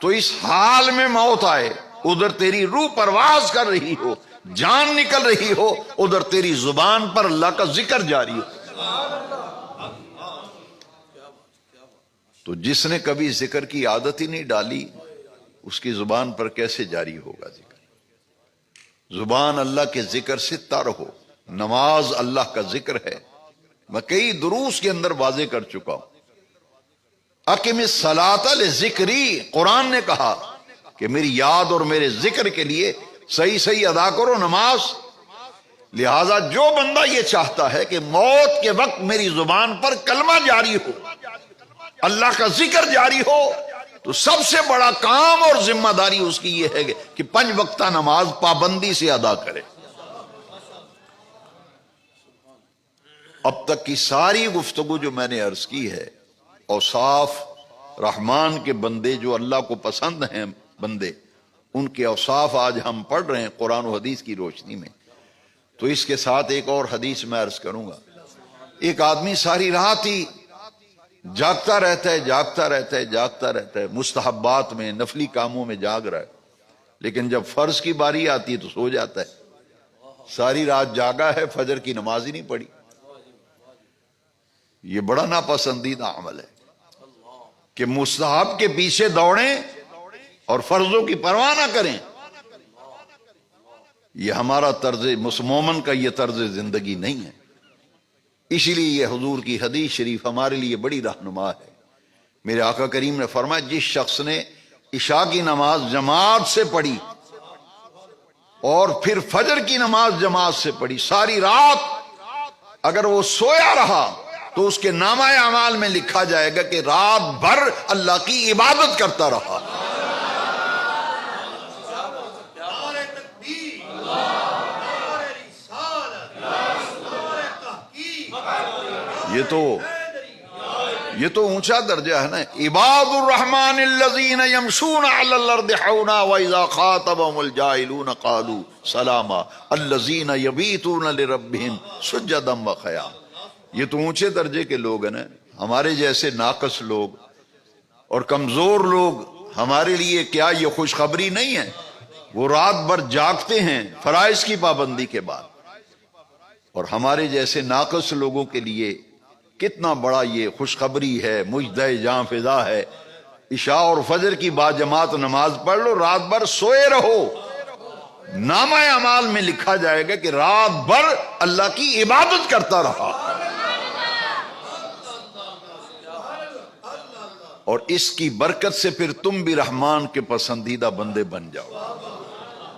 تو اس حال میں موت آئے، ادھر تیری روح پرواز کر رہی ہو، جان نکل رہی ہو، ادھر تیری زبان پر اللہ کا ذکر جاری ہو. تو جس نے کبھی ذکر کی عادت ہی نہیں ڈالی، اس کی زبان پر کیسے جاری ہوگا ذکر؟ زبان اللہ کے ذکر سے تر ہو. نماز اللہ کا ذکر ہے، میں کئی دروس کے اندر واضح کر چکا ہوں. اقم الصلاۃ لذکری، قرآن نے کہا کہ میری یاد اور میرے ذکر کے لیے صحیح صحیح ادا کرو نماز. لہذا جو بندہ یہ چاہتا ہے کہ موت کے وقت میری زبان پر کلمہ جاری ہو، اللہ کا ذکر جاری ہو، تو سب سے بڑا کام اور ذمہ داری اس کی یہ ہے کہ 5 وقتہ نماز پابندی سے ادا کرے. اب تک کی ساری گفتگو جو میں نے عرض کی ہے، اوصاف رحمان کے بندے جو اللہ کو پسند ہیں بندے، ان کے اوصاف آج ہم پڑھ رہے ہیں قرآن و حدیث کی روشنی میں. تو اس کے ساتھ ایک اور حدیث میں عرض کروں گا. ایک آدمی ساری رات ہی جاگتا رہتا ہے، جاگتا رہتا ہے، جاگتا رہتا ہے، مستحبات میں نفلی کاموں میں جاگ رہا ہے، لیکن جب فرض کی باری آتی ہے تو سو جاتا ہے. ساری رات جاگا ہے، فجر کی نماز ہی نہیں پڑھی. یہ بڑا ناپسندیدہ عمل ہے کہ مستحب کے پیچھے دوڑیں اور فرضوں کی پرواہ نہ کریں. یہ ہمارا طرز مومن کا یہ طرز زندگی نہیں ہے. اسی لیے یہ حضور کی حدیث شریف ہمارے لیے بڑی رہنما ہے. میرے آقا کریم نے فرمایا جس شخص نے عشاء کی نماز جماعت سے پڑھی اور پھر فجر کی نماز جماعت سے پڑھی، ساری رات اگر وہ سویا رہا تو اس کے نامہ اعمال میں لکھا جائے گا کہ رات بھر اللہ کی عبادت کرتا رہا. یہ تو اونچا درجہ ہے نا. عباد الرحمن الذین یمشون علی الارض حونا واذا خاطبهم الجاہلون قالوا سلاما الذین یبیتون لربهم سجدا وقیاما. یہ تو اونچے درجے کے لوگ ہیں نا. ہمارے جیسے ناقص لوگ اور کمزور لوگ، ہمارے لیے کیا یہ خوشخبری نہیں ہے؟ وہ رات بھر جاگتے ہیں فرائض کی پابندی کے بعد، اور ہمارے جیسے ناقص لوگوں کے لیے کتنا بڑا یہ خوشخبری ہے، مجدہ جاں فضا ہے. عشاء اور فجر کی باجماعت نماز پڑھ لو، رات بھر سوئے رہو، نامہ اعمال میں لکھا جائے گا کہ رات بھر اللہ کی عبادت کرتا رہا. اور اس کی برکت سے پھر تم بھی رحمان کے پسندیدہ بندے بن جاؤ.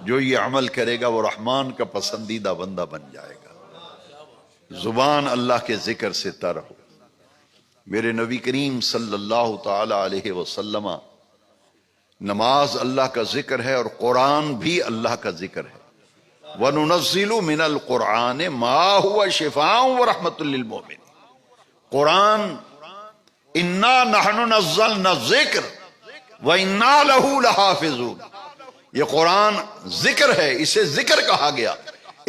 جو یہ عمل کرے گا وہ رحمان کا پسندیدہ بندہ بن جائے گا. زبان اللہ کے ذکر سے تر ہو. میرے نبی کریم صلی اللہ تعالی علیہ وسلم، نماز اللہ کا ذکر ہے اور قرآن بھی اللہ کا ذکر ہے. وَنُنَزِّلُ مِنَ الْقُرْآنِ مَا هُوَ شِفَاءٌ وَرَحْمَةٌ لِّلْمُؤْمِنِينَ. قرآن اِنَّا نَحْنُ نَزَّلْنَا الذِّكْرَ وَإِنَّا لَهُ لَحَافِظُونَ. یہ قرآن ذکر ہے، اسے ذکر کہا گیا.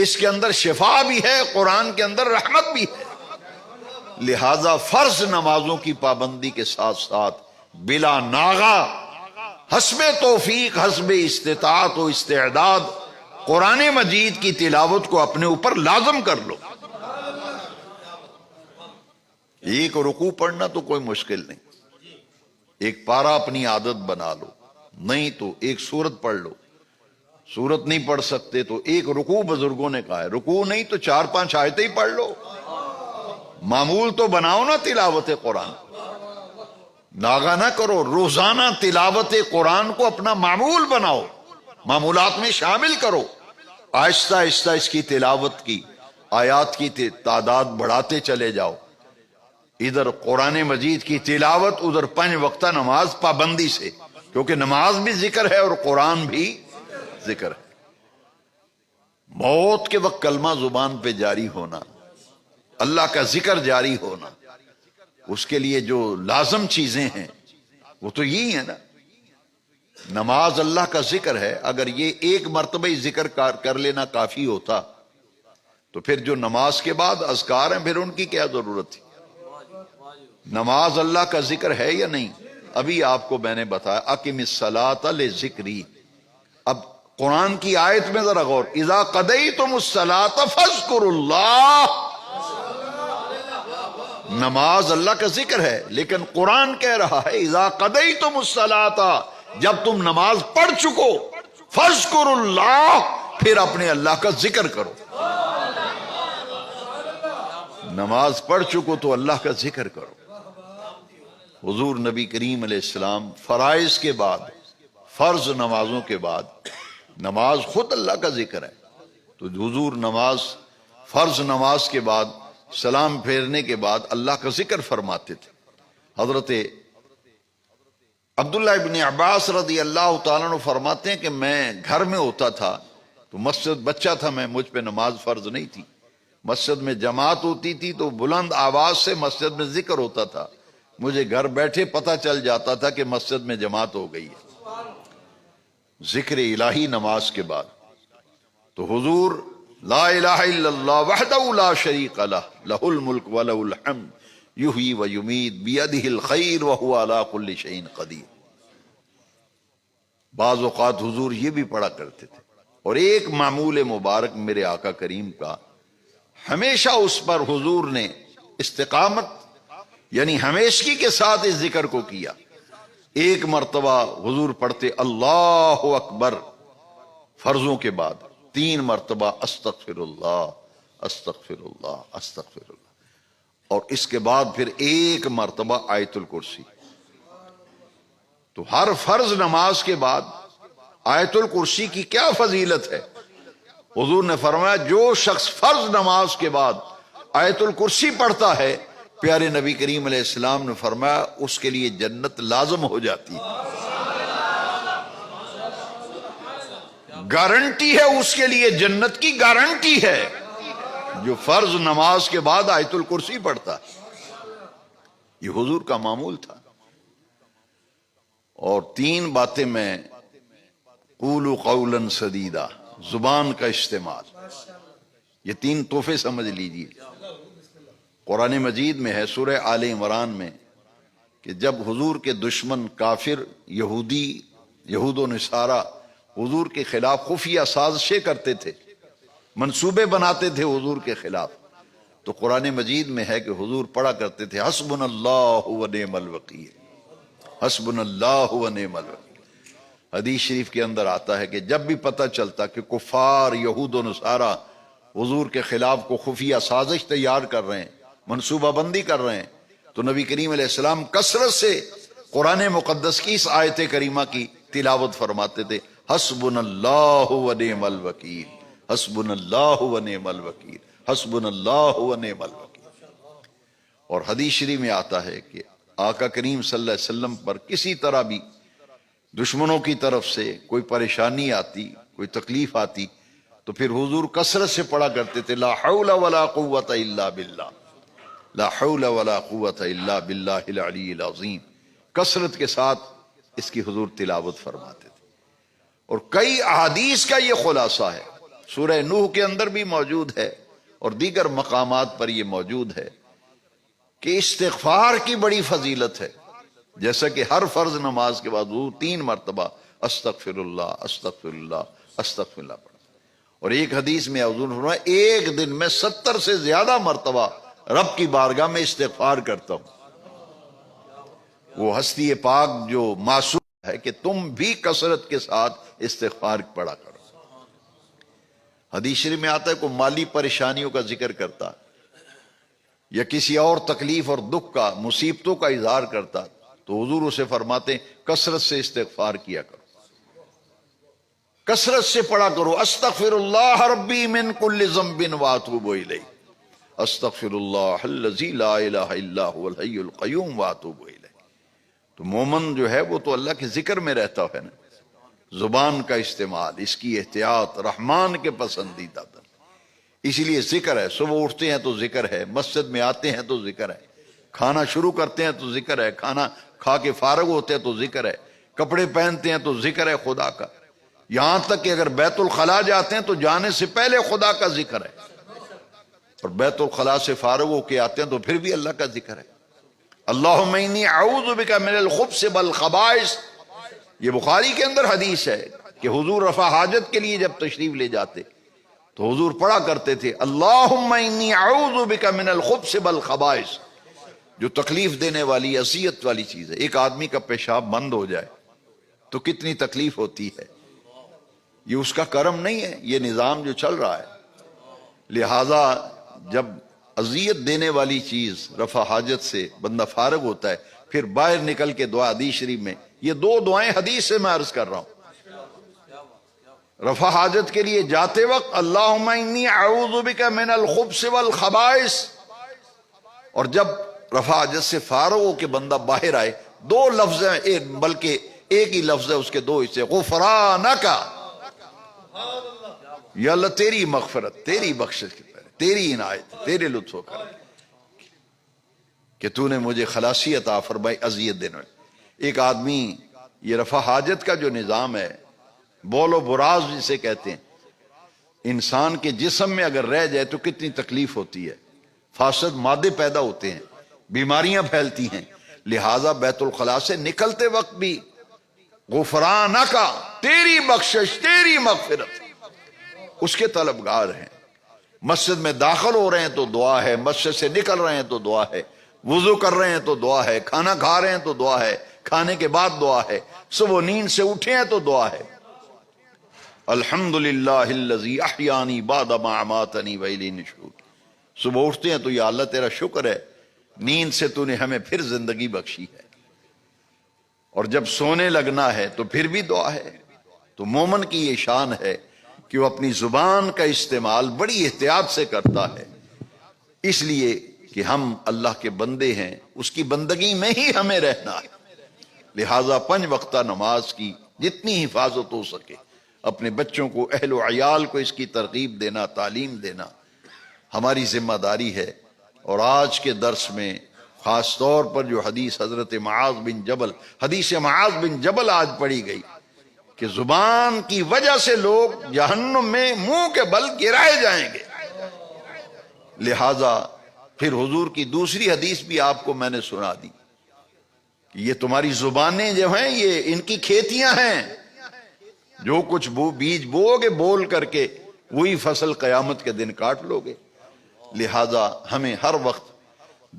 اس کے اندر شفا بھی ہے، قرآن کے اندر رحمت بھی ہے. لہذا فرض نمازوں کی پابندی کے ساتھ ساتھ بلا ناغہ، حسب توفیق، حسب استطاعت و استعداد، قرآن مجید کی تلاوت کو اپنے اوپر لازم کر لو. ایک رکوع پڑھنا تو کوئی مشکل نہیں، ایک پارہ اپنی عادت بنا لو. نہیں تو ایک سورت پڑھ لو. سورت نہیں پڑھ سکتے تو ایک رکوع بزرگوں نے کہا ہے، رکوع نہیں تو 4-5 آیتیں ہی پڑھ لو. معمول تو بناؤ نا تلاوت قرآن، ناغہ نہ کرو. روزانہ تلاوت قرآن کو اپنا معمول بناؤ، معمولات میں شامل کرو. آہستہ آہستہ اس کی تلاوت کی آیات کی تعداد بڑھاتے چلے جاؤ. ادھر قرآن مجید کی تلاوت، ادھر 5 وقتہ نماز پابندی سے، کیونکہ نماز بھی ذکر ہے اور قرآن بھی ذکر ہے. موت کے وقت کلمہ زبان پہ جاری ہونا، اللہ کا ذکر جاری ہونا، اس کے لیے جو لازم چیزیں ہیں وہ تو یہی ہے نا. نماز اللہ کا ذکر ہے. اگر یہ ایک مرتبہ ہی ذکر کر لینا کافی ہوتا تو پھر جو نماز کے بعد اذکار ہیں پھر ان کی کیا ضرورت تھی؟ نماز اللہ کا ذکر ہے یا نہیں؟ ابھی آپ کو میں نے بتایا اقم الصلاۃ لذکری. اب قرآن کی آیت میں ذرا غور، اذا قضیتم الصلاۃ فاذکروا اللہ. نماز اللہ کا ذکر ہے، لیکن قرآن کہہ رہا ہے اذا قضیتم الصلاۃ، جب تم نماز پڑھ چکو، فاذکروا اللہ، پھر اپنے اللہ کا ذکر کرو. نماز پڑھ چکو تو اللہ کا ذکر کرو۔ حضور نبی کریم علیہ السلام فرائض کے بعد، فرض نمازوں کے بعد، نماز خود اللہ کا ذکر ہے، تو حضور نماز، فرض نماز کے بعد سلام پھیرنے کے بعد اللہ کا ذکر فرماتے تھے۔ حضرت عبداللہ ابن عباس رضی اللہ تعالیٰ عنہ فرماتے ہیں کہ میں گھر میں ہوتا تھا تو مسجد، بچہ تھا میں، مجھ پہ نماز فرض نہیں تھی، مسجد میں جماعت ہوتی تھی تو بلند آواز سے مسجد میں ذکر ہوتا تھا، مجھے گھر بیٹھے پتہ چل جاتا تھا کہ مسجد میں جماعت ہو گئی ہے، ذکر الہی نماز کے بعد۔ تو حضور لا الہ الا اللہ وحدہ لا شریک لہ لہ الملک ولہ الحمد یحیی و یمیت بیدہ الخیر وہو علی کل شیء قدیر۔ بعض اوقات حضور یہ بھی پڑھا کرتے تھے، اور ایک معمول مبارک میرے آقا کریم کا، ہمیشہ اس پر حضور نے استقامت، یعنی ہمیشگی کے ساتھ اس ذکر کو کیا۔ ایک مرتبہ حضور پڑھتے اللہ اکبر فرضوں کے بعد، 3 مرتبہ استغفر اللہ استغفر اللہ استغفر اللہ، اور اس کے بعد پھر 1 مرتبہ آیت الکرسی۔ تو ہر فرض نماز کے بعد آیت الکرسی کی کیا فضیلت ہے؟ حضور نے فرمایا جو شخص فرض نماز کے بعد آیت الکرسی پڑھتا ہے، پیارے نبی کریم علیہ السلام نے فرمایا اس کے لیے جنت لازم ہو جاتی ہے، گارنٹی ہے، اس کے لیے جنت کی گارنٹی ہے جو فرض نماز کے بعد آیت الکرسی پڑھتا ہے۔ یہ حضور کا معمول تھا۔ اور 3 باتیں میں، قولوا قولا سدیدا، زبان کا استعمال، یہ 3 تحفے سمجھ لیجیے۔ قرآن مجید میں ہے سورہ آل عمران میں کہ جب حضور کے دشمن کافر یہود و نصارہ حضور کے خلاف خفیہ سازشیں کرتے تھے، منصوبے بناتے تھے حضور کے خلاف، تو قرآن مجید میں ہے کہ حضور پڑھا کرتے تھے حسبنا اللہ و نعم الوکیل، حسبنا اللہ و نعم الوکیل۔ حدیث شریف کے اندر آتا ہے کہ جب بھی پتہ چلتا کہ کفار یہود و نصارہ حضور کے خلاف کو خفیہ سازش تیار کر رہے ہیں، منصوبہ بندی کر رہے ہیں، تو نبی کریم علیہ السلام کثرت سے قرآن مقدس کی اس آیت کریمہ کی تلاوت فرماتے تھے، حسبنا اللہ و نعم الوکیل، حسبنا اللہ و نعم الوکیل، حسبنا اللہ و نعم الوکیل۔ اور حدیث شریف میں آتا ہے کہ آقا کریم صلی اللہ علیہ وسلم پر کسی طرح بھی دشمنوں کی طرف سے کوئی پریشانی آتی، کوئی تکلیف آتی، تو پھر حضور کثرت سے پڑھا کرتے تھے لا حول ولا قوت الا باللہ، لا حول ولا قوت الا باللہ العلی العظیم، کثرت کے ساتھ اس کی حضور تلاوت فرماتے تھے۔ اور کئی احادیث کا یہ خلاصہ ہے، سورہ نوح کے اندر بھی موجود ہے اور دیگر مقامات پر یہ موجود ہے کہ استغفار کی بڑی فضیلت ہے، جیسا کہ ہر فرض نماز کے بعد حضور 3 مرتبہ استغفر اللہ استغفر اللہ استغفر اللہ پڑھا۔ اور ایک حدیث میں حضور نے فرمایا ایک دن میں 70 سے زیادہ مرتبہ رب کی بارگاہ میں استغفار کرتا ہوں۔ وہ ہستی پاک جو معصوم ہے کہ تم بھی کثرت کے ساتھ استغفار پڑھا کرو۔ حدیث شریف میں آتا ہے کوئی مالی پریشانیوں کا ذکر کرتا یا کسی اور تکلیف اور دکھ کا، مصیبتوں کا اظہار کرتا، تو حضور اسے فرماتے کثرت سے استغفار کیا کرو، کثرت سے پڑھا کرو، استغفر اللہ ربی من کل ذنب واتوب الیہ، استغفر اللہ الذی لا الہ الا هو الحی القیوم واتوب الیہ۔ تو مومن جو ہے وہ تو اللہ کے ذکر میں رہتا ہے نا، زبان کا استعمال، اس کی احتیاط رحمان کے پسندیدہ تر، اسی لیے ذکر ہے، صبح اٹھتے ہیں تو ذکر ہے، مسجد میں آتے ہیں تو ذکر ہے، کھانا شروع کرتے ہیں تو ذکر ہے، کھانا کھا کے فارغ ہوتے ہیں تو ذکر ہے، کپڑے پہنتے ہیں تو ذکر ہے خدا کا، یہاں تک کہ اگر بیت الخلاء جاتے ہیں تو جانے سے پہلے خدا کا ذکر ہے، اور بیت الخلاء سے فارغ ہو کے آتے ہیں تو پھر بھی اللہ کا ذکر ہے۔ اللہم انی اعوذ بک من الخبث والخبائث، یہ بخاری کے اندر حدیث ہے کہ حضور رفع حاجت کے لیے جب تشریف لے جاتے تو حضور پڑھا کرتے تھے اللہم انی اعوذ بک من الخبث والخبائث۔ جو تکلیف دینے والی، اذیت والی چیز ہے، ایک آدمی کا پیشاب بند ہو جائے تو کتنی تکلیف ہوتی ہے، یہ اس کا کرم نہیں ہے، یہ نظام جو چل رہا ہے۔ لہذا جب اذیت دینے والی چیز رفع حاجت سے بندہ فارغ ہوتا ہے، پھر باہر نکل کے دعا حدیث شریف میں، یہ دو دعائیں حدیث سے میں عرض کر رہا ہوں۔ رفع حاجت کے لیے جاتے وقت اللہم انی اعوذ بک من الخبث والخبائث، اور جب رفع حاجت سے فارغ ہو کے بندہ باہر آئے، دو لفظ ہیں، بلکہ ایک ہی لفظ ہے، اس کے دو حصے، غفرانک، یا اللہ تیری مغفرت، تیری بخشش کی طرح، تیری عنایت، تیرے لطف و کرم کہ تو نے مجھے خلاصی عطا فرمائی اذیت دینے والے۔ ایک آدمی، یہ رفع حاجت کا جو نظام ہے، بول و براز جسے کہتے ہیں، انسان کے جسم میں اگر رہ جائے تو کتنی تکلیف ہوتی ہے، فاسد مادے پیدا ہوتے ہیں، بیماریاں پھیلتی ہیں، لہٰذا بیت الخلاء سے نکلتے وقت بھی غفرانک، تیری بخشش، تیری مغفرت، اس کے طلبگار ہیں۔ مسجد میں داخل ہو رہے ہیں تو دعا ہے، مسجد سے نکل رہے ہیں تو دعا ہے، وضو کر رہے ہیں تو دعا ہے، کھانا کھا رہے ہیں تو دعا ہے، کھانے کے بعد دعا ہے، صبح نیند سے اٹھے ہیں تو دعا ہے۔ الحمدللہ الذی احیانی بعد ما اماتنی والیہ النشور، صبح اٹھتے ہیں تو یا اللہ تیرا شکر ہے، نیند سے تو نے ہمیں پھر زندگی بخشی ہے، اور جب سونے لگنا ہے تو پھر بھی دعا ہے۔ تو مومن کی یہ شان ہے کہ وہ اپنی زبان کا استعمال بڑی احتیاط سے کرتا ہے، اس لیے کہ ہم اللہ کے بندے ہیں، اس کی بندگی میں ہی ہمیں رہنا ہے۔ لہٰذا 5 وقتہ نماز کی جتنی حفاظت ہو سکے، اپنے بچوں کو، اہل و عیال کو اس کی ترغیب دینا، تعلیم دینا ہماری ذمہ داری ہے۔ اور آج کے درس میں خاص طور پر جو حدیث حضرت معاذ بن جبل، حدیث معاذ بن جبل آج پڑھی گئی کہ زبان کی وجہ سے لوگ جہنم میں منہ کے بل گرائے جائیں گے۔ لہذا پھر حضور کی دوسری حدیث بھی آپ کو میں نے سنا دی کہ یہ تمہاری زبانیں جو ہیں، یہ ان کی کھیتیاں ہیں، جو کچھ بیج بو گے بول کر کے وہی فصل قیامت کے دن کاٹ لو گے۔ لہذا ہمیں ہر وقت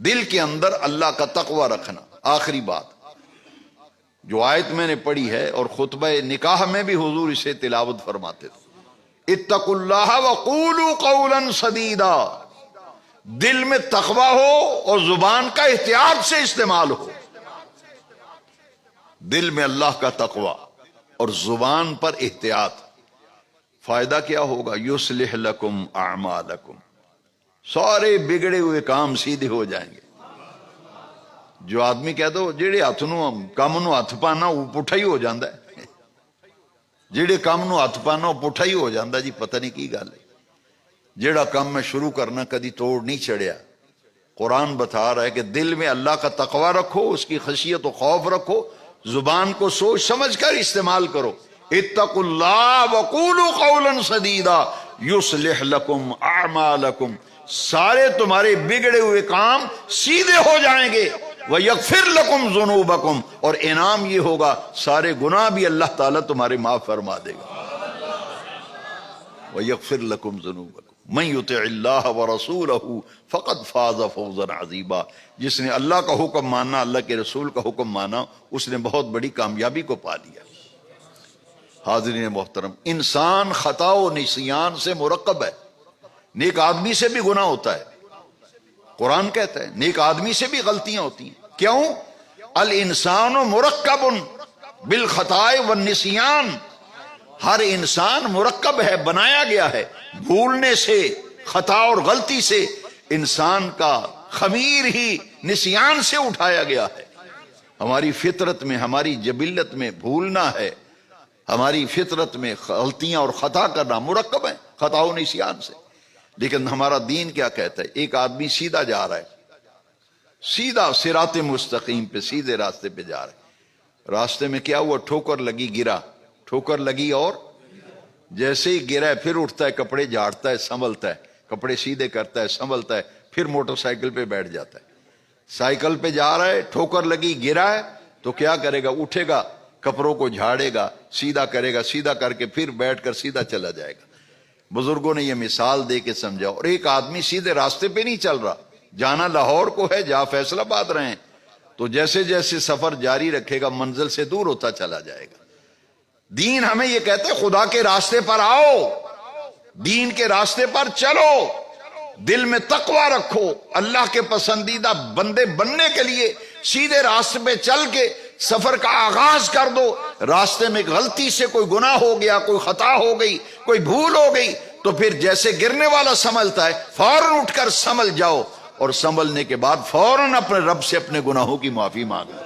دل کے اندر اللہ کا تقوی رکھنا۔ آخری بات جو آیت میں نے پڑھی ہے، اور خطبہ نکاح میں بھی حضور اسے تلاوت فرماتے تھے، اتقوا اللہ وقولوا قولا سدیدا، دل میں تقوی ہو اور زبان کا احتیاط سے استعمال ہو۔ دل میں اللہ کا تقوی اور زبان پر احتیاط، فائدہ کیا ہوگا؟ یصلح لکم اعمالکم، سارے بگڑے ہوئے کام سیدھے ہو جائیں گے۔ جو آدمی کہتا ہو جیڑے ہاتھ نو کام نو ہاتھ پانا وہ پٹھا ہی ہو جاندہ ہے، جیڑے کام نو ہاتھ پانا وہ پٹھا ہی ہو جاندہ، جی پتہ نہیں کی گل ہے۔ جیڑا کام میں شروع کرنا کدی توڑ نہیں چڑھیا۔ قرآن بتا رہا ہے کہ دل میں اللہ کا تقوی رکھو، اس کی خشیت و خوف رکھو، زبان کو سوچ سمجھ کر استعمال کرو۔ اتقوا اللہ وقولوا قولا سدیدا یصلح لکم اعمالکم، سارے تمہارے بگڑے ہوئے کام سیدھے ہو جائیں گے۔ وَيَغْفِرْ لَكُمْ ذُنُوبَكُمْ، اور انعام یہ ہوگا سارے گناہ بھی اللہ تعالیٰ تمہارے معاف فرما دے گا۔ وَيَغْفِرْ لَكُمْ ذُنُوبَكُمْ مَنْ يُطِعِ اللَّهَ وَرَسُولَهُ فَقَدْ فَازَ فَوْزًا عَظِيمًا، جس نے اللہ کا حکم مانا، اللہ کے رسول کا حکم مانا، اس نے بہت بڑی کامیابی کو پا لیا۔ حاضرین محترم، انسان خطا و نسیان سے مرکب ہے، نیک آدمی سے بھی گناہ ہوتا ہے۔ قرآن کہتا ہے نیک آدمی سے بھی غلطیاں ہوتی ہیں۔ کیوں؟ الانسان مرکب بالخطاء والنسیان، ہر انسان مرکب ہے، بنایا گیا ہے، بھولنے سے، خطا اور غلطی سے انسان کا خمیر ہی نسیان سے اٹھایا گیا ہے۔ ہماری فطرت میں، ہماری جبلت میں بھولنا ہے، ہماری فطرت میں غلطیاں اور خطا کرنا مرکب ہے خطا و نسیان سے۔ لیکن ہمارا دین کیا کہتا ہے؟ ایک آدمی سیدھا جا رہا ہے، سیدھا صراط مستقیم پہ، سیدھے راستے پہ جا رہا ہے، راستے میں کیا ہوا؟ ٹھوکر لگی، گرا، ٹھوکر لگی اور جیسے ہی گرا ہے پھر اٹھتا ہے، کپڑے جھاڑتا ہے، سنبھلتا ہے، کپڑے سیدھے کرتا ہے، سنبھلتا ہے، پھر موٹر سائیکل پہ بیٹھ جاتا ہے۔ سائیکل پہ جا رہا ہے، ٹھوکر لگی، گرا ہے تو کیا کرے گا؟ اٹھے گا، کپڑوں کو جھاڑے گا، سیدھا کرے گا، سیدھا کر کے پھر بیٹھ کر سیدھا چلا جائے گا۔ بزرگوں نے یہ مثال دے کے سمجھا۔ اور ایک آدمی سیدھے راستے پہ نہیں چل رہا، جانا لاہور کو ہے، جہاں فیصل آباد رہے ہیں، تو جیسے جیسے سفر جاری رکھے گا منزل سے دور ہوتا چلا جائے گا۔ دین ہمیں یہ کہتا ہے خدا کے راستے پر آؤ، دین کے راستے پر چلو، دل میں تقوی رکھو، اللہ کے پسندیدہ بندے بننے کے لیے سیدھے راستے پہ چل کے سفر کا آغاز کر دو۔ راستے میں غلطی سے کوئی گناہ ہو گیا، کوئی خطا ہو گئی، کوئی بھول ہو گئی، تو پھر جیسے گرنے والا سنبھلتا ہے فوراً اٹھ کر سنبھل جاؤ، اور سنبھلنے کے بعد فوراً اپنے رب سے اپنے گناہوں کی معافی مانگو۔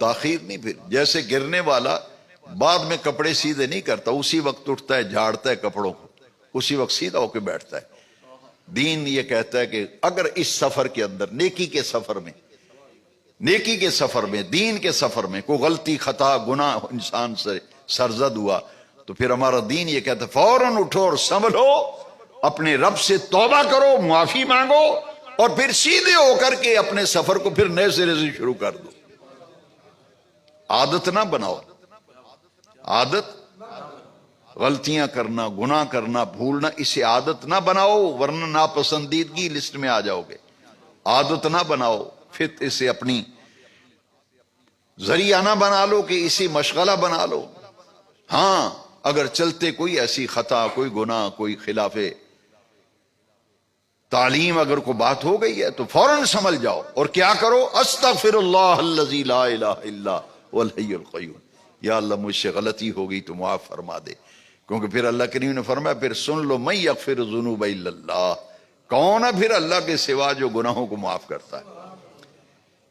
تاخیر نہیں، پھر جیسے گرنے والا بعد میں کپڑے سیدھے نہیں کرتا، اسی وقت اٹھتا ہے، جھاڑتا ہے کپڑوں کو، اسی وقت سیدھا ہو کے بیٹھتا ہے۔ دین یہ کہتا ہے کہ اگر اس سفر کے اندر، نیکی کے سفر میں، نیکی کے سفر میں، دین کے سفر میں کوئی غلطی، خطا، گناہ انسان سے سرزد ہوا، تو پھر ہمارا دین یہ کہتا ہے فوراً اٹھو اور سنبھلو، اپنے رب سے توبہ کرو، معافی مانگو، اور پھر سیدھے ہو کر کے اپنے سفر کو پھر نئے سرے سے شروع کر دو۔ عادت نہ بناؤ، عادت غلطیاں کرنا، گناہ کرنا، بھولنا، اسے عادت نہ بناؤ، ورنہ ناپسندیدگی لسٹ میں آ جاؤ گے۔ عادت نہ بناؤ، پھر اسے اپنی ذریعہ نہ بنا لو کہ اسی مشغلہ بنا لو۔ ہاں اگر چلتے کوئی ایسی خطا، کوئی گناہ، کوئی خلاف تعلیم اگر کوئی بات ہو گئی ہے تو فوراً سنبھل جاؤ، اور کیا کرو؟ استغفر اللہ الذی لا الہ الا هو الحی القیوم، یا اللہ مجھ سے غلطی ہو گئی تو معاف فرما دے، کیونکہ پھر اللہ کریم نے فرمایا پھر سن لو من یغفر الذنوب الا اللہ، کون ہے پھر اللہ کے سوا جو گناہوں کو معاف کرتا ہے۔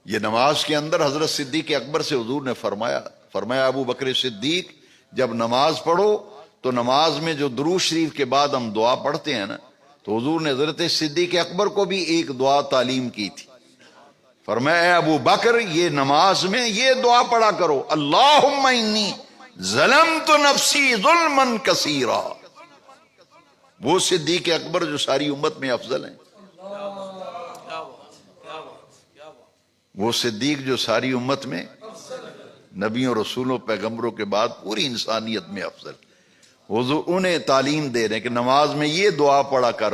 یہ نماز کے اندر حضرت صدیق اکبر سے حضور نے فرمایا ابو بکر صدیق جب نماز پڑھو تو نماز میں جو درود شریف کے بعد ہم دعا پڑھتے ہیں نا، تو حضور نے حضرت صدیق اکبر کو بھی ایک دعا تعلیم کی تھی۔ فرمایا اے ابو بکر یہ نماز میں یہ دعا پڑھا کرو، اللہم انی ظلمت نفسی ظلما کثیرا۔ وہ صدیق اکبر جو ساری امت میں افضل ہیں، وہ صدیق جو ساری امت میں نبیوں، رسولوں، پیغمبروں کے بعد پوری انسانیت میں افضل، حضور انہیں تعلیم دے رہے ہیں کہ نماز میں یہ دعا پڑھا کر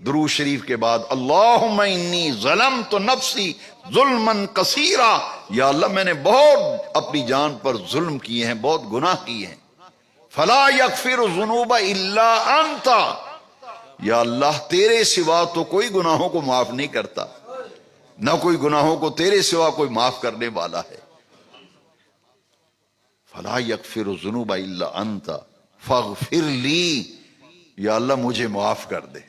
درود شریف کے بعد، اللہم انی ظلمت نفسی ظلما کثیرا، یا اللہ میں نے بہت اپنی جان پر ظلم کیے ہیں، بہت گناہ کیے ہیں، فلا یغفر الذنوب الا انت، یا اللہ تیرے سوا تو کوئی گناہوں کو معاف نہیں کرتا، نہ کوئی گناہوں کو تیرے سوا کوئی معاف کرنے والا ہے۔ فلا یغفر الذنوب الا انت فاغفر لی، یا اللہ مجھے معاف کر دے،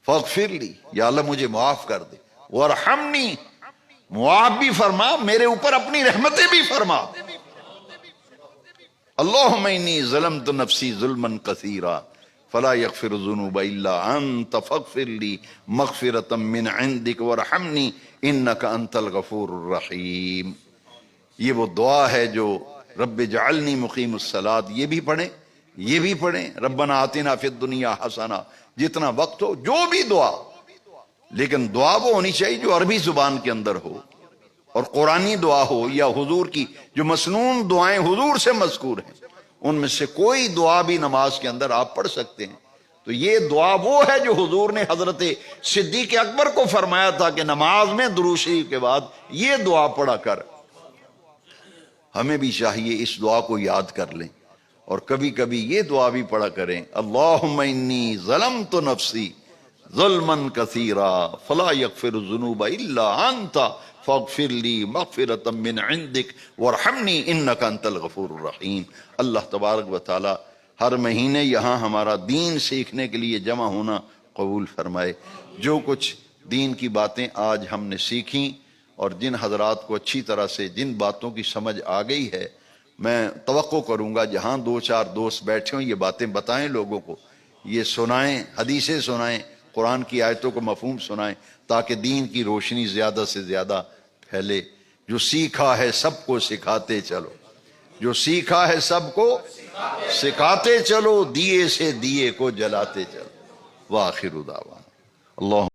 فاغفر لی، یا اللہ مجھے معاف کر دے، وارحمنی، معاف بھی فرما، میرے اوپر اپنی رحمتیں بھی فرما، اللہم انی ظلمت نفسی ظلما کثیرا فلا یغفر الذنوب الا انت فاغفر لی مغفرۃ من عندک وارحمنی انک انت الغفور الرحیم۔ یہ وہ دعا ہے جو رب اجعلنی مقیم الصلاۃ، یہ بھی پڑھیں، یہ بھی پڑھیں، ربنا آتنا فی الدنیا حسنہ، جتنا وقت ہو جو بھی دعا، لیکن دعا وہ ہونی چاہیے جو عربی زبان کے اندر ہو، اور قرآنی دعا ہو، یا حضور کی جو مسنون دعائیں حضور سے مذکور ہیں ان میں سے کوئی دعا بھی نماز کے اندر آپ پڑھ سکتے ہیں۔ تو یہ دعا وہ ہے جو حضور نے حضرت صدیق اکبر کو فرمایا تھا کہ نماز میں درود شریف کے بعد یہ دعا پڑھا کر۔ ہمیں بھی چاہیے اس دعا کو یاد کر لیں، اور کبھی کبھی یہ دعا بھی پڑھا کریں، اللہم انی ظلمت نفسی ظلما کثیرا فلا یغفر الذنوب الا انت فاغفر لی مغفرۃ من عندک وارحمنی انک انت الغفور الرحیم۔ اللہ تبارک و تعالی ہر مہینے یہاں ہمارا دین سیکھنے کے لیے جمع ہونا قبول فرمائے۔ جو کچھ دین کی باتیں آج ہم نے سیکھیں، اور جن حضرات کو اچھی طرح سے جن باتوں کی سمجھ آ گئی ہے، میں توقع کروں گا جہاں دو چار دوست بیٹھے ہوں یہ باتیں بتائیں لوگوں کو، یہ سنائیں، حدیثیں سنائیں، قرآن کی آیتوں کو مفہوم سنائیں، تاکہ دین کی روشنی زیادہ سے زیادہ پھیلے۔ جو سیکھا ہے سب کو سکھاتے چلو، جو سیکھا ہے سب کو سکھاتے چلو، دیے سے دیے کو جلاتے چلو۔ وآخر دعوانا اللہ